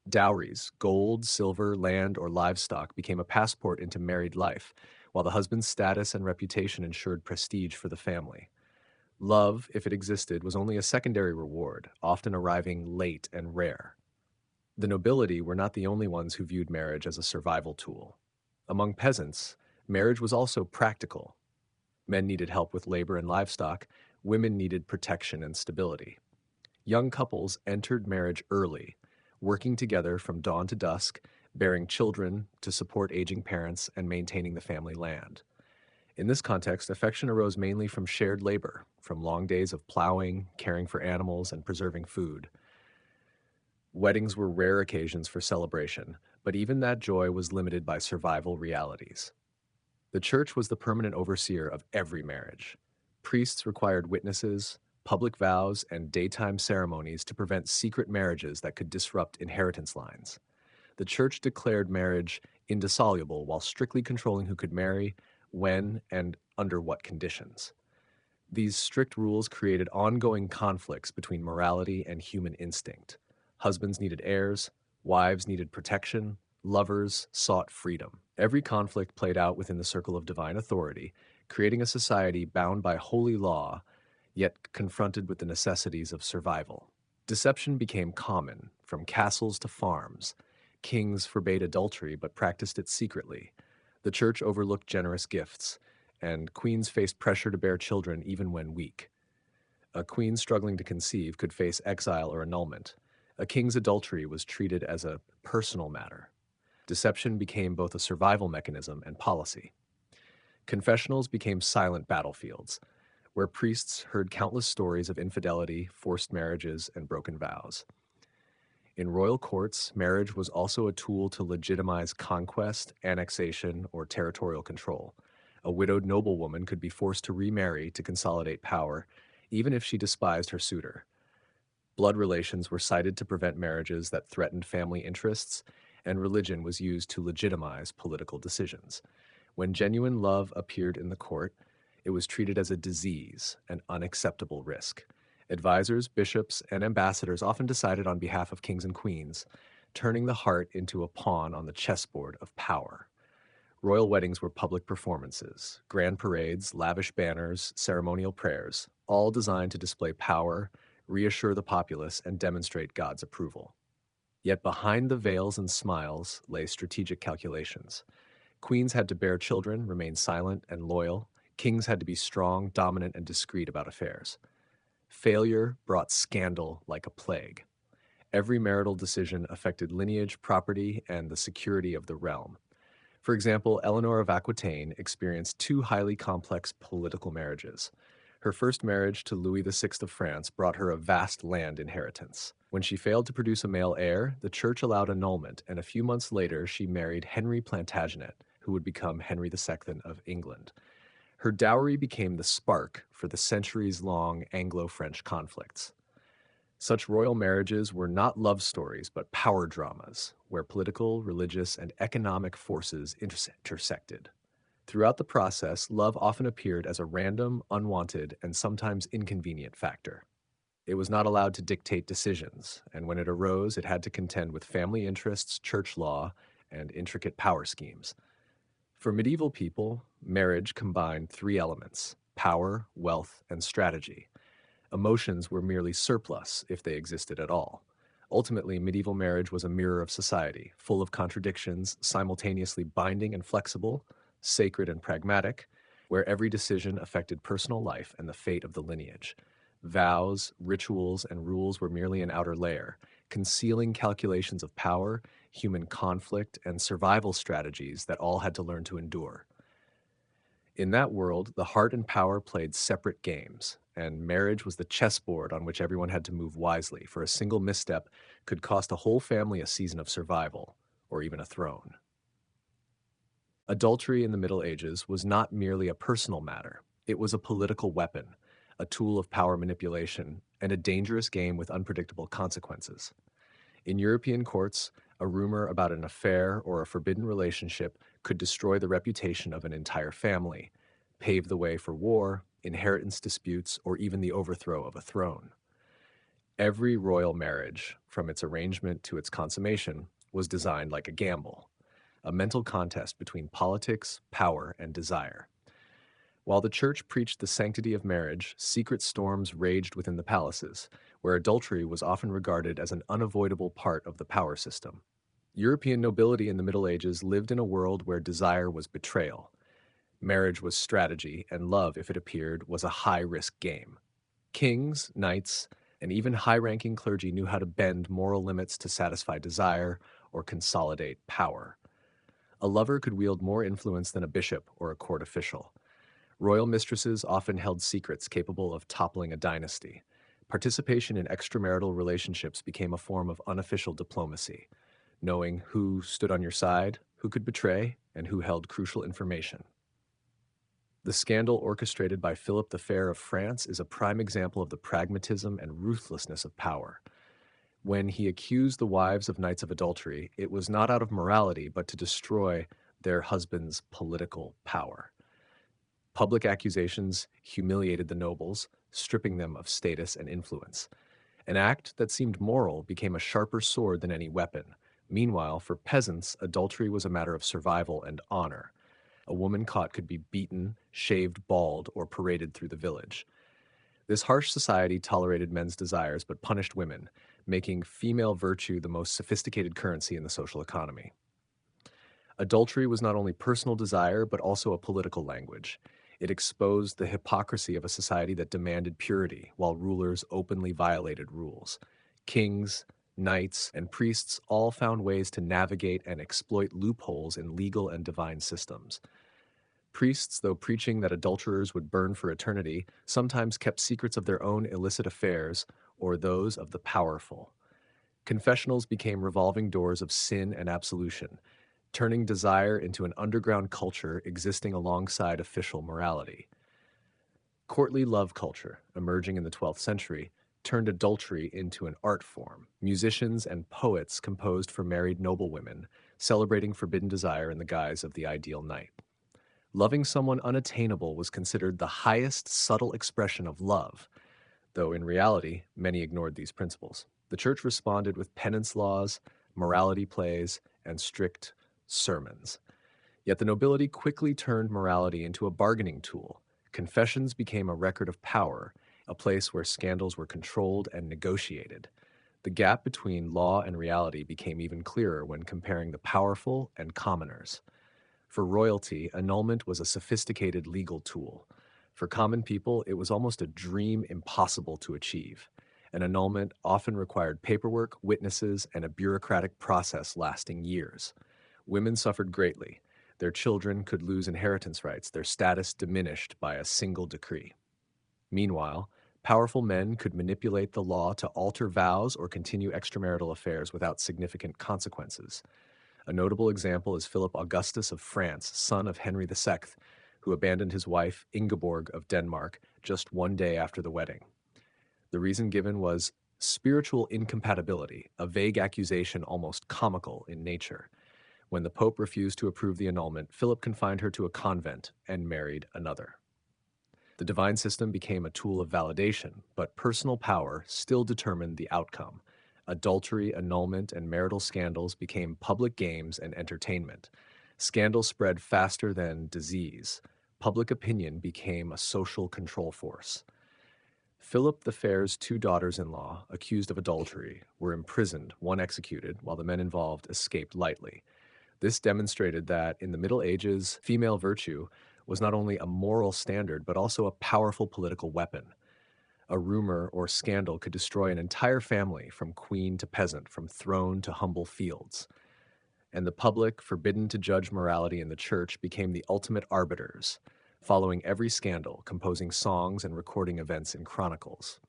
Dowries, gold, silver, land, or livestock, became a passport into married life, while the husband's status and reputation ensured prestige for the family. Love, if it existed, was only a secondary reward, often arriving late and rare. The nobility were not the only ones who viewed marriage as a survival tool. Among peasants, marriage was also practical. Men needed help with labor and livestock, women needed protection and stability. Young couples entered marriage early, working together from dawn to dusk, bearing children to support aging parents and maintaining the family land. In this context, affection arose mainly from shared labor, from long days of plowing, caring for animals, and preserving food. Weddings were rare occasions for celebration, but even that joy was limited by survival realities. The church was the permanent overseer of every marriage. Priests required witnesses, public vows, and daytime ceremonies to prevent secret marriages that could disrupt inheritance lines. The church declared marriage indissoluble while strictly controlling who could marry, when, and under what conditions. These strict rules created ongoing conflicts between morality and human instinct. Husbands needed heirs, wives needed protection, lovers sought freedom. Every conflict played out within the circle of divine authority, creating a society bound by holy law, yet confronted with the necessities of survival. Deception became common, from castles to farms. Kings forbade adultery but practiced it secretly. The church overlooked generous gifts, and queens faced pressure to bear children even when weak. A queen struggling to conceive could face exile or annulment. A king's adultery was treated as a personal matter. Deception became both a survival mechanism and policy. Confessionals became silent battlefields, where priests heard countless stories of infidelity, forced marriages, and broken vows. In royal courts, marriage was also a tool to legitimize conquest, annexation, or territorial control. A widowed noblewoman could be forced to remarry to consolidate power, even if she despised her suitor. Blood relations were cited to prevent marriages that threatened family interests, and religion was used to legitimize political decisions. When genuine love appeared in the court, it was treated as a disease, an unacceptable risk. Advisors, bishops, and ambassadors often decided on behalf of kings and queens, turning the heart into a pawn on the chessboard of power. Royal weddings were public performances, grand parades, lavish banners, ceremonial prayers, all designed to display power, reassure the populace, and demonstrate God's approval. Yet behind the veils and smiles lay strategic calculations. Queens had to bear children, remain silent and loyal. Kings had to be strong, dominant, and discreet about affairs. Failure brought scandal like a plague. Every marital decision affected lineage, property, and the security of the realm. For example, Eleanor of Aquitaine experienced two highly complex political marriages. Her first marriage to Louis VI of France brought her a vast land inheritance. When she failed to produce a male heir, the church allowed annulment, and a few months later she married Henry Plantagenet, who would become Henry II of England. Her dowry became the spark for the centuries-long Anglo-French conflicts. Such royal marriages were not love stories, but power dramas, where political, religious, and economic forces intersected. Throughout the process, love often appeared as a random, unwanted, and sometimes inconvenient factor. It was not allowed to dictate decisions, and when it arose, it had to contend with family interests, church law, and intricate power schemes. For medieval people, marriage combined three elements: power, wealth, and strategy. Emotions were merely surplus, if they existed at all. Ultimately, medieval marriage was a mirror of society, full of contradictions, simultaneously binding and flexible, sacred and pragmatic, where every decision affected personal life and the fate of the lineage. Vows, rituals, and rules were merely an outer layer, concealing calculations of power, human conflict, and survival strategies that all had to learn to endure. In that world, the heart and power played separate games, and marriage was the chessboard on which everyone had to move wisely, for a single misstep could cost a whole family a season of survival, or even a throne. Adultery in the Middle Ages was not merely a personal matter, it was a political weapon, a tool of power manipulation, and a dangerous game with unpredictable consequences. In European courts, a rumor about an affair or a forbidden relationship could destroy the reputation of an entire family, pave the way for war, inheritance disputes, or even the overthrow of a throne. Every royal marriage, from its arrangement to its consummation, was designed like a gamble, a mental contest between politics, power, and desire. While the church preached the sanctity of marriage, secret storms raged within the palaces, where adultery was often regarded as an unavoidable part of the power system. European nobility in the Middle Ages lived in a world where desire was betrayal. Marriage was strategy, and love, if it appeared, was a high-risk game. Kings, knights, and even high-ranking clergy knew how to bend moral limits to satisfy desire or consolidate power. A lover could wield more influence than a bishop or a court official. Royal mistresses often held secrets capable of toppling a dynasty. Participation in extramarital relationships became a form of unofficial diplomacy, knowing who stood on your side, who could betray, and who held crucial information. The scandal orchestrated by Philip the Fair of France is a prime example of the pragmatism and ruthlessness of power. When he accused the wives of knights of adultery, it was not out of morality, but to destroy their husbands' political power. Public accusations humiliated the nobles, stripping them of status and influence. An act that seemed moral became a sharper sword than any weapon. Meanwhile, for peasants, adultery was a matter of survival and honor. A woman caught could be beaten, shaved bald, or paraded through the village. This harsh society tolerated men's desires but punished women, making female virtue the most sophisticated currency in the social economy. Adultery was not only personal desire but also a political language. It exposed the hypocrisy of a society that demanded purity while rulers openly violated rules. Kings, knights, and priests all found ways to navigate and exploit loopholes in legal and divine systems. Priests, though preaching that adulterers would burn for eternity, sometimes kept secrets of their own illicit affairs or those of the powerful. Confessionals became revolving doors of sin and absolution, turning desire into an underground culture existing alongside official morality. Courtly love culture, emerging in the 12th century, turned adultery into an art form. Musicians and poets composed for married noblewomen, celebrating forbidden desire in the guise of the ideal knight. Loving someone unattainable was considered the highest subtle expression of love, though in reality, many ignored these principles. The church responded with penance laws, morality plays, and strict sermons. Yet the nobility quickly turned morality into a bargaining tool. Confessions became a record of power, a place where scandals were controlled and negotiated. The gap between law and reality became even clearer when comparing the powerful and commoners. For royalty, annulment was a sophisticated legal tool. For common people, it was almost a dream impossible to achieve. An annulment often required paperwork, witnesses, and a bureaucratic process lasting years. Women suffered greatly. Their children could lose inheritance rights, their status diminished by a single decree. Meanwhile, powerful men could manipulate the law to alter vows or continue extramarital affairs without significant consequences. A notable example is Philip Augustus of France, son of Henry II, who abandoned his wife, Ingeborg of Denmark, just one day after the wedding. The reason given was spiritual incompatibility, a vague accusation almost comical in nature. When the Pope refused to approve the annulment, Philip confined her to a convent and married another. The divine system became a tool of validation, but personal power still determined the outcome. Adultery, annulment, and marital scandals became public games and entertainment. Scandal spread faster than disease. Public opinion became a social control force. Philip the Fair's two daughters-in-law, accused of adultery, were imprisoned, one executed, while the men involved escaped lightly. This demonstrated that in the Middle Ages, female virtue was not only a moral standard, but also a powerful political weapon. A rumor or scandal could destroy an entire family from queen to peasant, from throne to humble fields. And the public, forbidden to judge morality in the church, became the ultimate arbiters, following every scandal, composing songs and recording events in chronicles.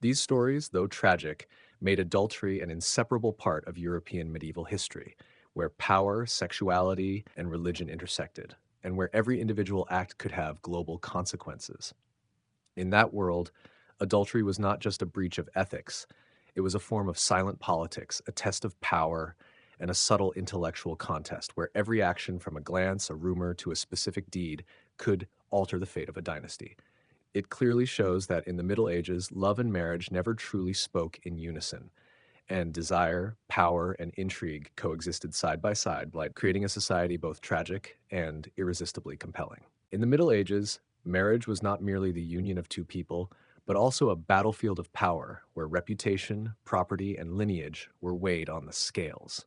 These stories, though tragic, made adultery an inseparable part of European medieval history, where power, sexuality, and religion intersected, and where every individual act could have global consequences. In that world, adultery was not just a breach of ethics, it was a form of silent politics, a test of power, and a subtle intellectual contest where every action from a glance, a rumor, to a specific deed could alter the fate of a dynasty. It clearly shows that in the Middle Ages, love and marriage never truly spoke in unison, and desire, power, and intrigue coexisted side by side, like creating a society both tragic and irresistibly compelling. In the Middle Ages, marriage was not merely the union of two people, but also a battlefield of power where reputation, property, and lineage were weighed on the scales.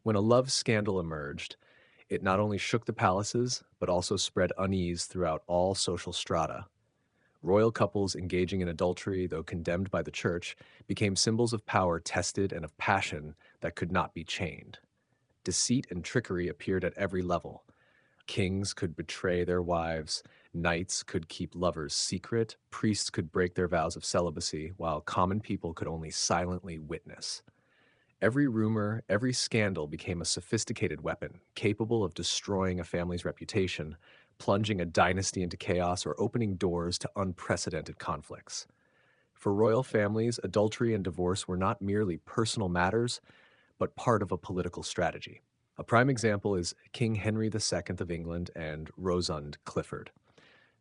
When a love scandal emerged, it not only shook the palaces, but also spread unease throughout all social strata. Royal couples engaging in adultery, though condemned by the church, became symbols of power tested and of passion that could not be chained. Deceit and trickery appeared at every level. Kings could betray their wives, knights could keep lovers secret, priests could break their vows of celibacy, while common people could only silently witness. Every rumor, every scandal became a sophisticated weapon, capable of destroying a family's reputation, plunging a dynasty into chaos, or opening doors to unprecedented conflicts. For royal families, adultery and divorce were not merely personal matters, but part of a political strategy. A prime example is King Henry II of England and Rosalind Clifford.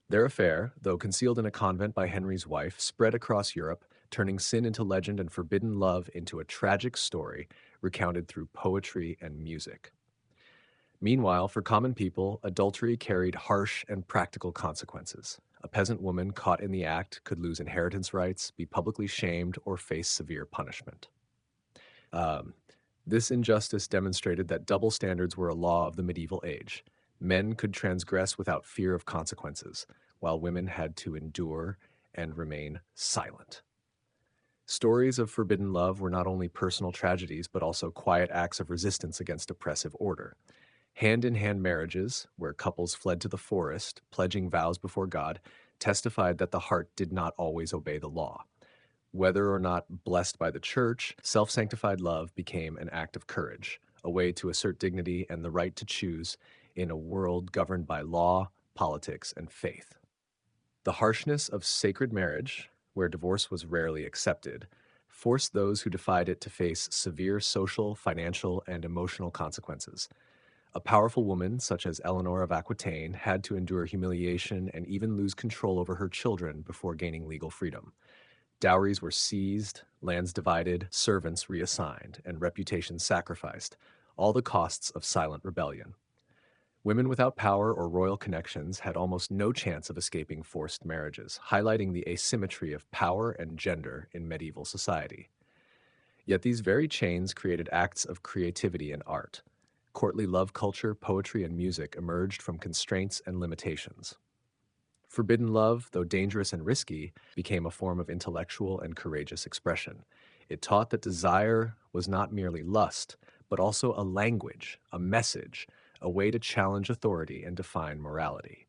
Their affair, though concealed in a convent by Henry's wife, spread across Europe, turning sin into legend and forbidden love into a tragic story recounted through poetry and music. Meanwhile, for common people, adultery carried harsh and practical consequences. A peasant woman caught in the act could lose inheritance rights, be publicly shamed, or face severe punishment. Um, this injustice demonstrated that double standards were a law of the medieval age. Men could transgress without fear of consequences, while women had to endure and remain silent. Stories of forbidden love were not only personal tragedies, but also quiet acts of resistance against oppressive order. Hand-in-hand marriages, where couples fled to the forest, pledging vows before God, testified that the heart did not always obey the law. Whether or not blessed by the church, self-sanctified love became an act of courage, a way to assert dignity and the right to choose in a world governed by law, politics, and faith. The harshness of sacred marriage, where divorce was rarely accepted, forced those who defied it to face severe social, financial, and emotional consequences. A powerful woman, such as Eleanor of Aquitaine, had to endure humiliation and even lose control over her children before gaining legal freedom. Dowries were seized, lands divided, servants reassigned, and reputations sacrificed, all the costs of silent rebellion. Women without power or royal connections had almost no chance of escaping forced marriages, highlighting the asymmetry of power and gender in medieval society. Yet these very chains created acts of creativity and art. Courtly love culture, poetry, and music emerged from constraints and limitations. Forbidden love, though dangerous and risky, became a form of intellectual and courageous expression. It taught that desire was not merely lust, but also a language, a message, a way to challenge authority and define morality.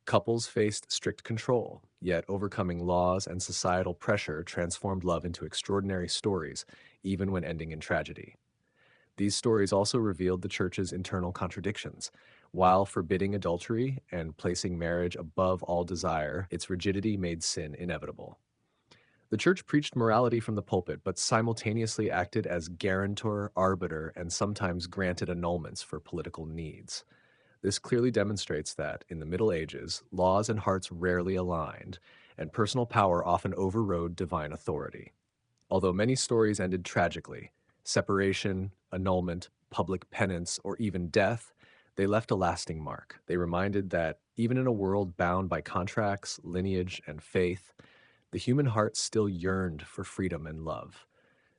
Couples faced strict control, yet overcoming laws and societal pressure transformed love into extraordinary stories, even when ending in tragedy. These stories also revealed the church's internal contradictions. While forbidding adultery and placing marriage above all desire, its rigidity made sin inevitable. The church preached morality from the pulpit, but simultaneously acted as guarantor, arbiter, and sometimes granted annulments for political needs. This clearly demonstrates that, in the Middle Ages, laws and hearts rarely aligned, and personal power often overrode divine authority. Although many stories ended tragically, separation, annulment, public penance, or even death, they left a lasting mark. They reminded that even in a world bound by contracts, lineage, and faith, the human heart still yearned for freedom and love.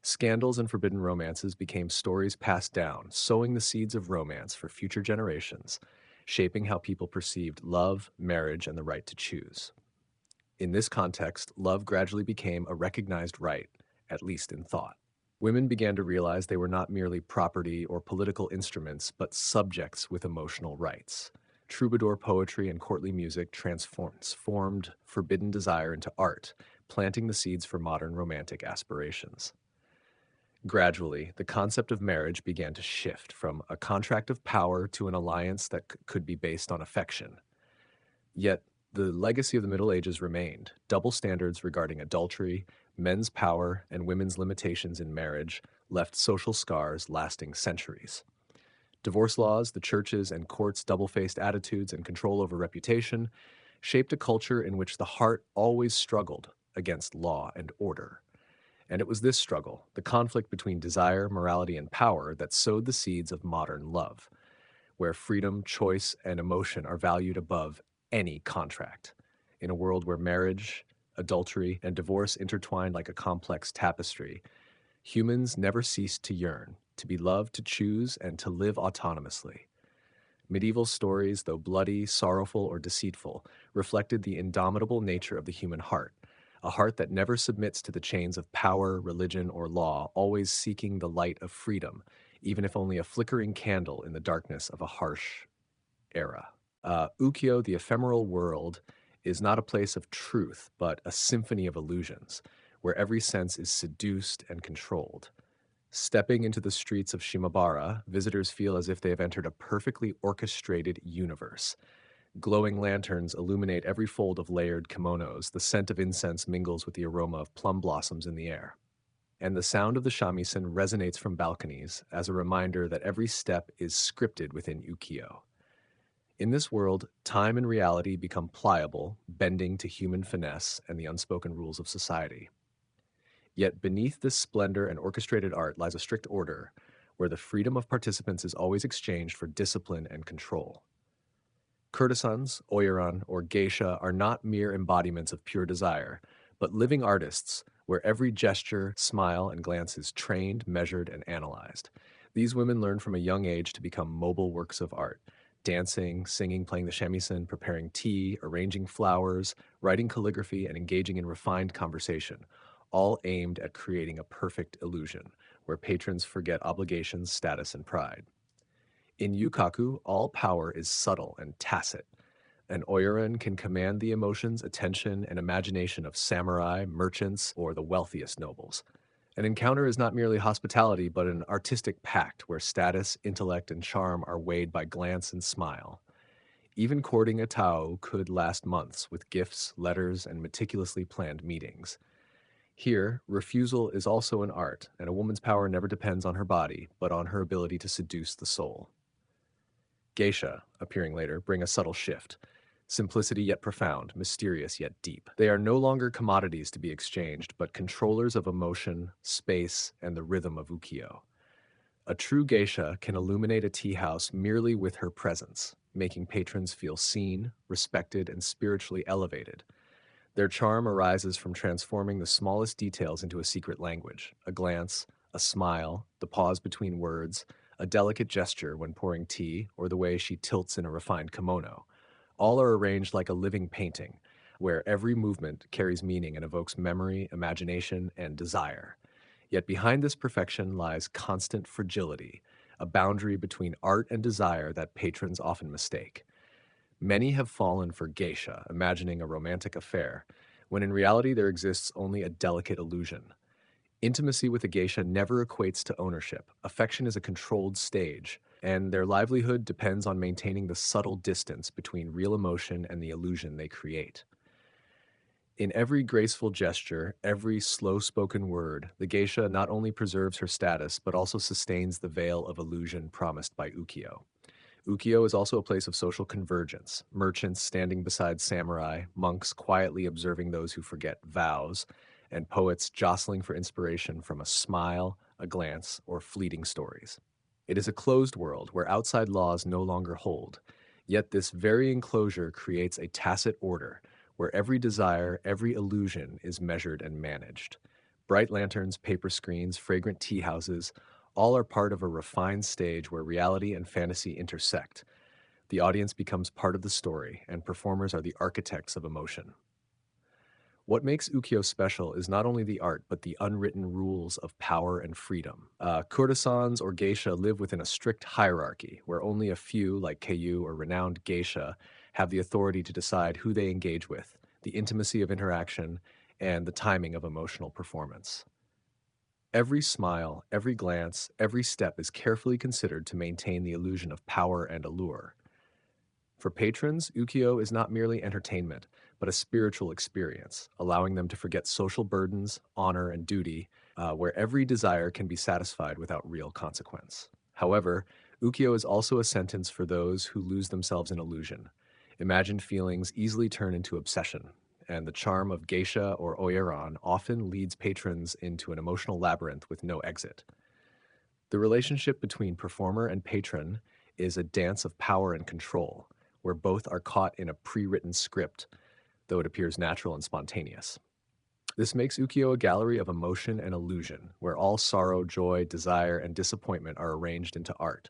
Scandals and forbidden romances became stories passed down, sowing the seeds of romance for future generations, shaping how people perceived love, marriage, and the right to choose. In this context, love gradually became a recognized right, at least in thought. Women began to realize they were not merely property or political instruments, but subjects with emotional rights. Troubadour poetry and courtly music transformed forbidden desire into art, planting the seeds for modern romantic aspirations. Gradually, the concept of marriage began to shift from a contract of power to an alliance that could be based on affection. Yet, the legacy of the Middle Ages remained. Double standards regarding adultery, men's power, and women's limitations in marriage left social scars lasting centuries. Divorce laws, the church's and courts' double-faced attitudes, and control over reputation shaped a culture in which the heart always struggled against law and order. And it was this struggle, the conflict between desire, morality, and power, that sowed the seeds of modern love, where freedom, choice, and emotion are valued above any contract. In a world where marriage, adultery, and divorce intertwine like a complex tapestry, humans never ceased to yearn, to be loved, to choose, and to live autonomously. Medieval stories, though bloody, sorrowful, or deceitful, reflected the indomitable nature of the human heart, a heart that never submits to the chains of power, religion, or law, always seeking the light of freedom, even if only a flickering candle in the darkness of a harsh era. Ukiyo, the ephemeral world, is not a place of truth, but a symphony of illusions, where every sense is seduced and controlled. Stepping into the streets of Shimabara, visitors feel as if they have entered a perfectly orchestrated universe. Glowing lanterns illuminate every fold of layered kimonos, the scent of incense mingles with the aroma of plum blossoms in the air, and the sound of the shamisen resonates from balconies as a reminder that every step is scripted within Ukiyo. In this world, time and reality become pliable, bending to human finesse and the unspoken rules of society. Yet beneath this splendor and orchestrated art lies a strict order, where the freedom of participants is always exchanged for discipline and control. Courtesans, oiran, or geisha are not mere embodiments of pure desire, but living artists where every gesture, smile, and glance is trained, measured, and analyzed. These women learn from a young age to become mobile works of art, dancing, singing, playing the shamisen, preparing tea, arranging flowers, writing calligraphy, and engaging in refined conversation, all aimed at creating a perfect illusion where patrons forget obligations, status, and pride. In yukaku, all power is subtle and tacit. An oiran can command the emotions, attention, and imagination of samurai, merchants, or the wealthiest nobles. An encounter is not merely hospitality, but an artistic pact where status, intellect, and charm are weighed by glance and smile. Even courting a Tao could last months with gifts, letters, and meticulously planned meetings. Here, refusal is also an art, and a woman's power never depends on her body, but on her ability to seduce the soul. Geisha, appearing later, bring a subtle shift. Simplicity yet profound, mysterious yet deep. They are no longer commodities to be exchanged, but controllers of emotion, space, and the rhythm of ukiyo. A true geisha can illuminate a tea house merely with her presence, making patrons feel seen, respected, and spiritually elevated. Their charm arises from transforming the smallest details into a secret language: a glance, a smile, the pause between words, a delicate gesture when pouring tea, or the way she tilts in a refined kimono. All are arranged like a living painting, where every movement carries meaning and evokes memory, imagination, and desire. Yet behind this perfection lies constant fragility, a boundary between art and desire that patrons often mistake. Many have fallen for geisha, imagining a romantic affair, when in reality there exists only a delicate illusion. Intimacy with a geisha never equates to ownership. Affection is a controlled stage, and their livelihood depends on maintaining the subtle distance between real emotion and the illusion they create. In every graceful gesture, every slow spoken word, the geisha not only preserves her status but also sustains the veil of illusion promised by ukiyo. Ukiyo is also a place of social convergence, merchants standing beside samurai, monks quietly observing those who forget vows, and poets jostling for inspiration from a smile, a glance, or fleeting stories. It is a closed world where outside laws no longer hold, yet this very enclosure creates a tacit order where every desire, every illusion is measured and managed. Bright lanterns, paper screens, fragrant tea houses, all are part of a refined stage where reality and fantasy intersect. The audience becomes part of the story, and performers are the architects of emotion. What makes ukiyo special is not only the art, but the unwritten rules of power and freedom. Courtesans or geisha live within a strict hierarchy, where only a few, like Keiyu or renowned geisha, have the authority to decide who they engage with, the intimacy of interaction, and the timing of emotional performance. Every smile, every glance, every step is carefully considered to maintain the illusion of power and allure. For patrons, ukiyo is not merely entertainment, but a spiritual experience, allowing them to forget social burdens, honor, and duty, where every desire can be satisfied without real consequence. However, ukiyo is also a sentence for those who lose themselves in illusion. Imagined feelings easily turn into obsession, and the charm of geisha or oiran often leads patrons into an emotional labyrinth with no exit. The relationship between performer and patron is a dance of power and control, where both are caught in a pre-written script, though it appears natural and spontaneous. This makes ukiyo a gallery of emotion and illusion, where all sorrow, joy, desire, and disappointment are arranged into art.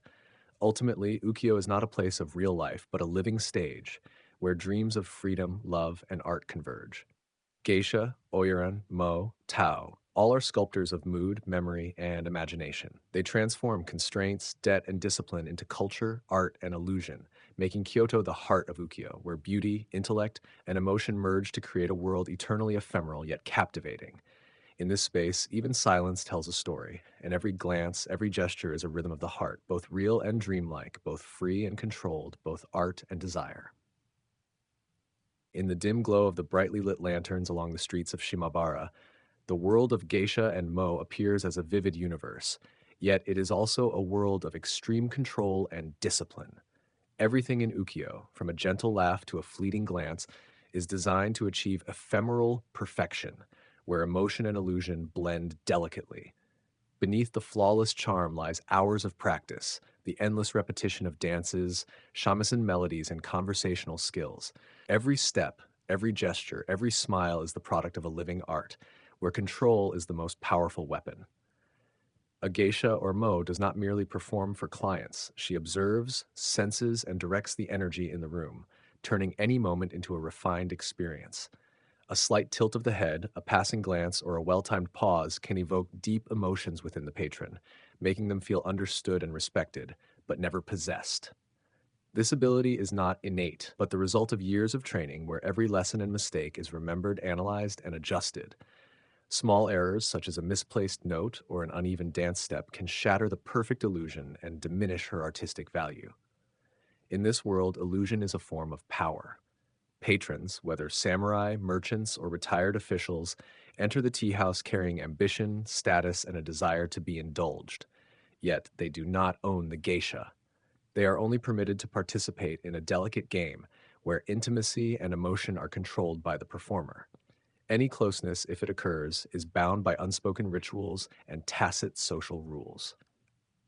Ultimately, ukiyo is not a place of real life, but a living stage, where dreams of freedom, love, and art converge. Geisha, Oiran, Mo, Tao, all are sculptors of mood, memory, and imagination. They transform constraints, debt, and discipline into culture, art, and illusion, making Kyoto the heart of Ukiyo, where beauty, intellect, and emotion merge to create a world eternally ephemeral yet captivating. In this space, even silence tells a story, and every glance, every gesture is a rhythm of the heart, both real and dreamlike, both free and controlled, both art and desire. In the dim glow of the brightly lit lanterns along the streets of Shimabara, the world of geisha and mo appears as a vivid universe, yet it is also a world of extreme control and discipline. Everything in Ukiyo, from a gentle laugh to a fleeting glance, is designed to achieve ephemeral perfection, where emotion and illusion blend delicately. Beneath the flawless charm lies hours of practice, the endless repetition of dances, shamisen melodies, and conversational skills. Every step, every gesture, every smile is the product of a living art, where control is the most powerful weapon. A geisha or mo does not merely perform for clients. She observes, senses, and directs the energy in the room, turning any moment into a refined experience. A slight tilt of the head, a passing glance, or a well-timed pause can evoke deep emotions within the patron, making them feel understood and respected, but never possessed. This ability is not innate, but the result of years of training where every lesson and mistake is remembered, analyzed, and adjusted. Small errors, such as a misplaced note or an uneven dance step, can shatter the perfect illusion and diminish her artistic value. In this world, illusion is a form of power. Patrons, whether samurai, merchants, or retired officials, enter the tea house carrying ambition, status, and a desire to be indulged. Yet they do not own the geisha. They are only permitted to participate in a delicate game where intimacy and emotion are controlled by the performer. Any closeness, if it occurs, is bound by unspoken rituals and tacit social rules.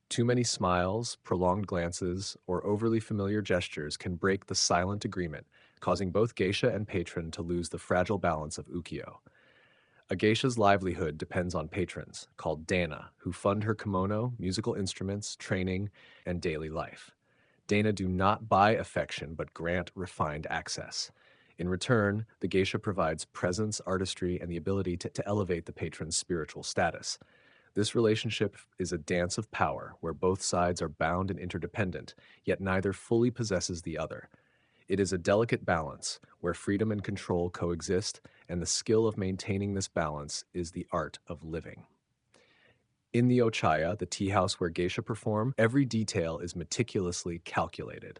Too many smiles, prolonged glances, or overly familiar gestures can break the silent agreement, causing both geisha and patron to lose the fragile balance of ukiyo. A geisha's livelihood depends on patrons, called dana, who fund her kimono, musical instruments, training, and daily life. Dana do not buy affection but grant refined access. In return, the geisha provides presence, artistry, and the ability to elevate the patron's spiritual status. This relationship is a dance of power where both sides are bound and interdependent, yet neither fully possesses the other. It is a delicate balance where freedom and control coexist, and the skill of maintaining this balance is the art of living. In the Ochaya, the tea house where geisha perform, every detail is meticulously calculated.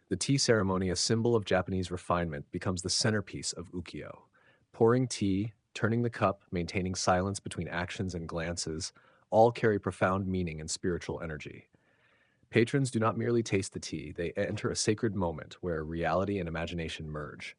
The tea ceremony, a symbol of Japanese refinement, becomes the centerpiece of ukiyo. Pouring tea, turning the cup, maintaining silence between actions and glances, all carry profound meaning and spiritual energy. Patrons do not merely taste the tea, they enter a sacred moment where reality and imagination merge.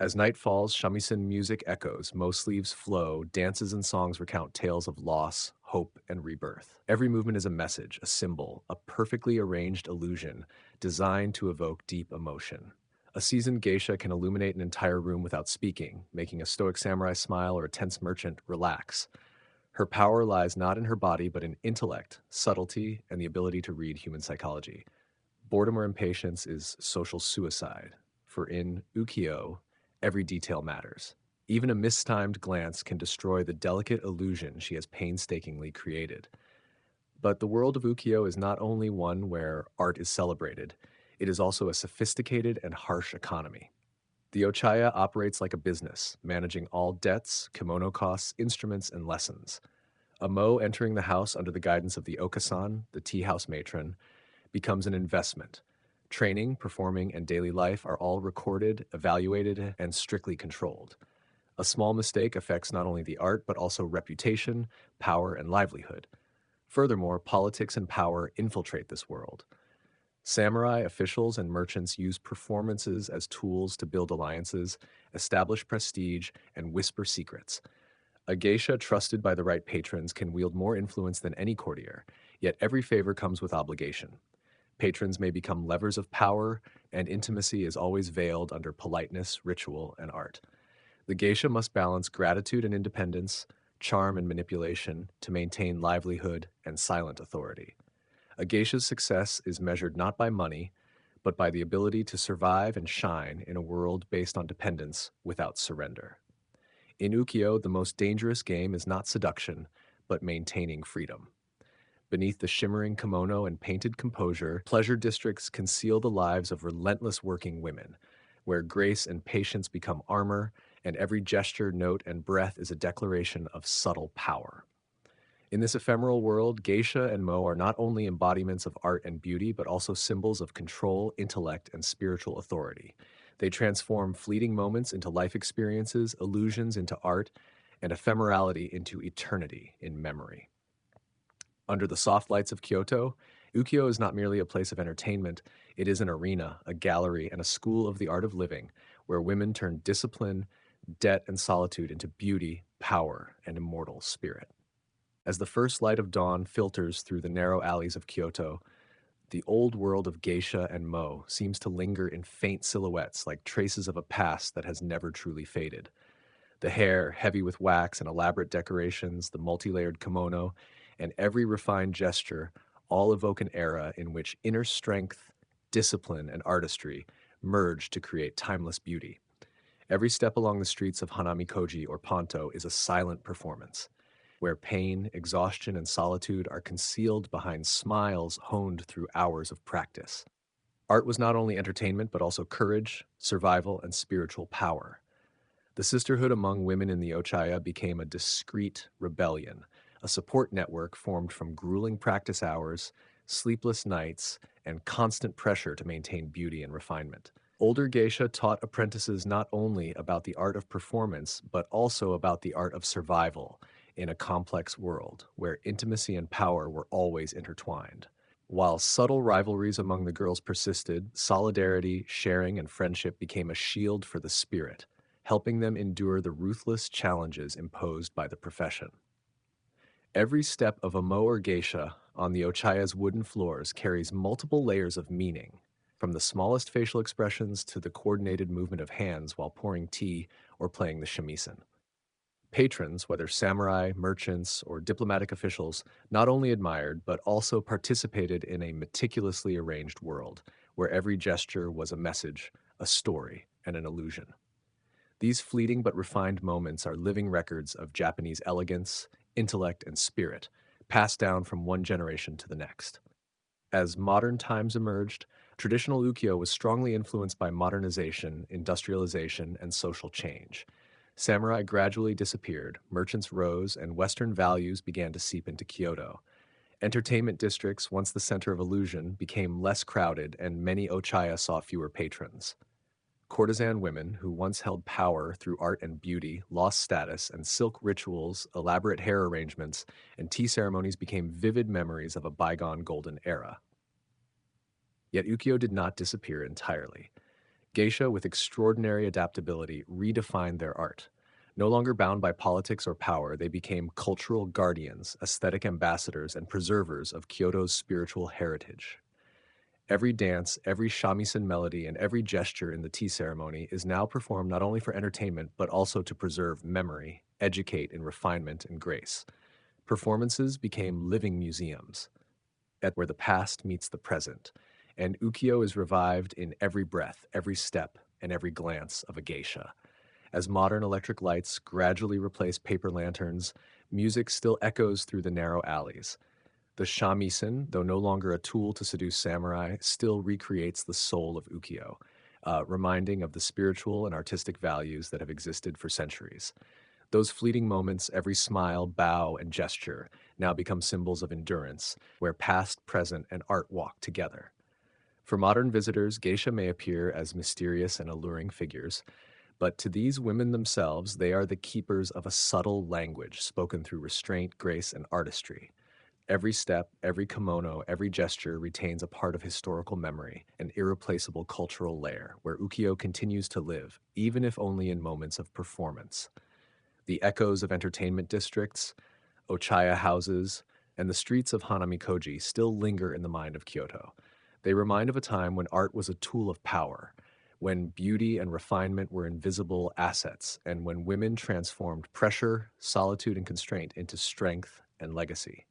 As night falls, shamisen music echoes, mo sleeves flow, dances and songs recount tales of loss, hope, and rebirth. Every movement is a message, a symbol, a perfectly arranged illusion designed to evoke deep emotion. A seasoned geisha can illuminate an entire room without speaking, making a stoic samurai smile or a tense merchant relax. Her power lies not in her body, but in intellect, subtlety, and the ability to read human psychology. Boredom or impatience is social suicide, for in ukiyo, every detail matters. Even a mistimed glance can destroy the delicate illusion she has painstakingly created. But the world of ukiyo is not only one where art is celebrated, it is also a sophisticated and harsh economy. The Ochaya operates like a business, managing all debts, kimono costs, instruments, and lessons. A mo entering the house under the guidance of the okasan, the tea house matron, becomes an investment. Training, performing, and daily life are all recorded, evaluated, and strictly controlled. A small mistake affects not only the art, but also reputation, power, and livelihood. Furthermore, politics and power infiltrate this world. Samurai, officials, and merchants use performances as tools to build alliances, establish prestige, and whisper secrets. A geisha trusted by the right patrons can wield more influence than any courtier, yet every favor comes with obligation. Patrons may become levers of power, and intimacy is always veiled under politeness, ritual, and art. The geisha must balance gratitude and independence, charm and manipulation to maintain livelihood and silent authority. A geisha's success is measured not by money, but by the ability to survive and shine in a world based on dependence without surrender. In ukiyo, the most dangerous game is not seduction, but maintaining freedom. Beneath the shimmering kimono and painted composure, pleasure districts conceal the lives of relentless working women, where grace and patience become armor, and every gesture, note, and breath is a declaration of subtle power. In this ephemeral world, geisha and mo are not only embodiments of art and beauty, but also symbols of control, intellect, and spiritual authority. They transform fleeting moments into life experiences, illusions into art, and ephemerality into eternity in memory. Under the soft lights of Kyoto, Ukiyo is not merely a place of entertainment, it is an arena, a gallery, and a school of the art of living, where women turn discipline, debt, and solitude into beauty, power, and immortal spirit. As the first light of dawn filters through the narrow alleys of Kyoto, the old world of geisha and mo seems to linger in faint silhouettes like traces of a past that has never truly faded. The hair, heavy with wax and elaborate decorations, the multi-layered kimono, and every refined gesture all evoke an era in which inner strength, discipline, and artistry merge to create timeless beauty. Every step along the streets of Hanamikoji or Ponto is a silent performance, where pain, exhaustion, and solitude are concealed behind smiles honed through hours of practice. Art was not only entertainment, but also courage, survival, and spiritual power. The sisterhood among women in the Ochaya became a discreet rebellion, a support network formed from grueling practice hours, sleepless nights, and constant pressure to maintain beauty and refinement. Older geisha taught apprentices not only about the art of performance, but also about the art of survival in a complex world where intimacy and power were always intertwined. While subtle rivalries among the girls persisted, solidarity, sharing, and friendship became a shield for the spirit, helping them endure the ruthless challenges imposed by the profession. Every step of a mo or geisha on the Ochaya's wooden floors carries multiple layers of meaning, from the smallest facial expressions to the coordinated movement of hands while pouring tea or playing the shamisen. Patrons, whether samurai, merchants, or diplomatic officials, not only admired but also participated in a meticulously arranged world, where every gesture was a message, a story, and an illusion. These fleeting but refined moments are living records of Japanese elegance, intellect, and spirit, passed down from one generation to the next. As modern times emerged, traditional ukiyo was strongly influenced by modernization, industrialization, and social change. Samurai gradually disappeared, merchants rose, and Western values began to seep into Kyoto. Entertainment districts, once the center of illusion, became less crowded, and many Ochaya saw fewer patrons. Courtesan women, who once held power through art and beauty, lost status, and silk rituals, elaborate hair arrangements, and tea ceremonies became vivid memories of a bygone golden era. Yet ukiyo did not disappear entirely. Geisha, with extraordinary adaptability, redefined their art. No longer bound by politics or power, they became cultural guardians, aesthetic ambassadors, and preservers of Kyoto's spiritual heritage. Every dance, every shamisen melody, and every gesture in the tea ceremony is now performed not only for entertainment, but also to preserve memory, educate in refinement and grace. Performances became living museums, at where the past meets the present, and ukiyo is revived in every breath, every step, and every glance of a geisha. As modern electric lights gradually replace paper lanterns, music still echoes through the narrow alleys. The shamisen, though no longer a tool to seduce samurai, still recreates the soul of ukiyo, reminding of the spiritual and artistic values that have existed for centuries. Those fleeting moments, every smile, bow, and gesture, now become symbols of endurance, where past, present, and art walk together. For modern visitors, geisha may appear as mysterious and alluring figures, but to these women themselves, they are the keepers of a subtle language spoken through restraint, grace, and artistry. Every step, every kimono, every gesture retains a part of historical memory, an irreplaceable cultural layer where ukiyo continues to live, even if only in moments of performance. The echoes of entertainment districts, Ochaya houses, and the streets of Hanamikoji still linger in the mind of Kyoto. They remind of a time when art was a tool of power, when beauty and refinement were invisible assets, and when women transformed pressure, solitude, and constraint into strength and legacy.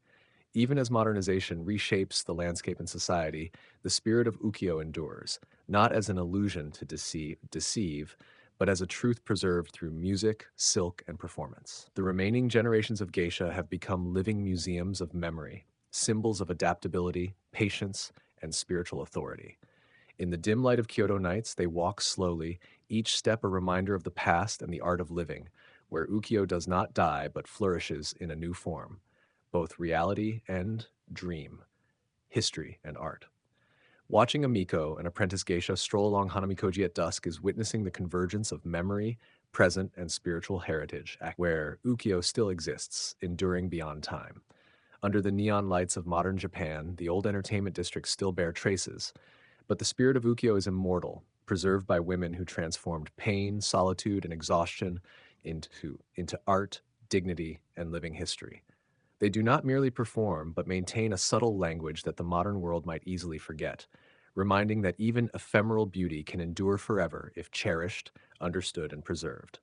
Even as modernization reshapes the landscape and society, the spirit of ukiyo endures, not as an illusion to deceive, but as a truth preserved through music, silk, and performance. The remaining generations of geisha have become living museums of memory, symbols of adaptability, patience, and spiritual authority. In the dim light of Kyoto nights, they walk slowly, each step a reminder of the past and the art of living, where ukiyo does not die but flourishes in a new form, both reality and dream, history and art. Watching a Miko, an apprentice geisha, stroll along Hanamikoji at dusk is witnessing the convergence of memory, present, and spiritual heritage, where ukiyo still exists, enduring beyond time. Under the neon lights of modern Japan, the old entertainment districts still bear traces, but the spirit of ukiyo is immortal, preserved by women who transformed pain, solitude, and exhaustion into art, dignity, and living history. They do not merely perform, but maintain a subtle language that the modern world might easily forget, reminding that even ephemeral beauty can endure forever if cherished, understood, and preserved.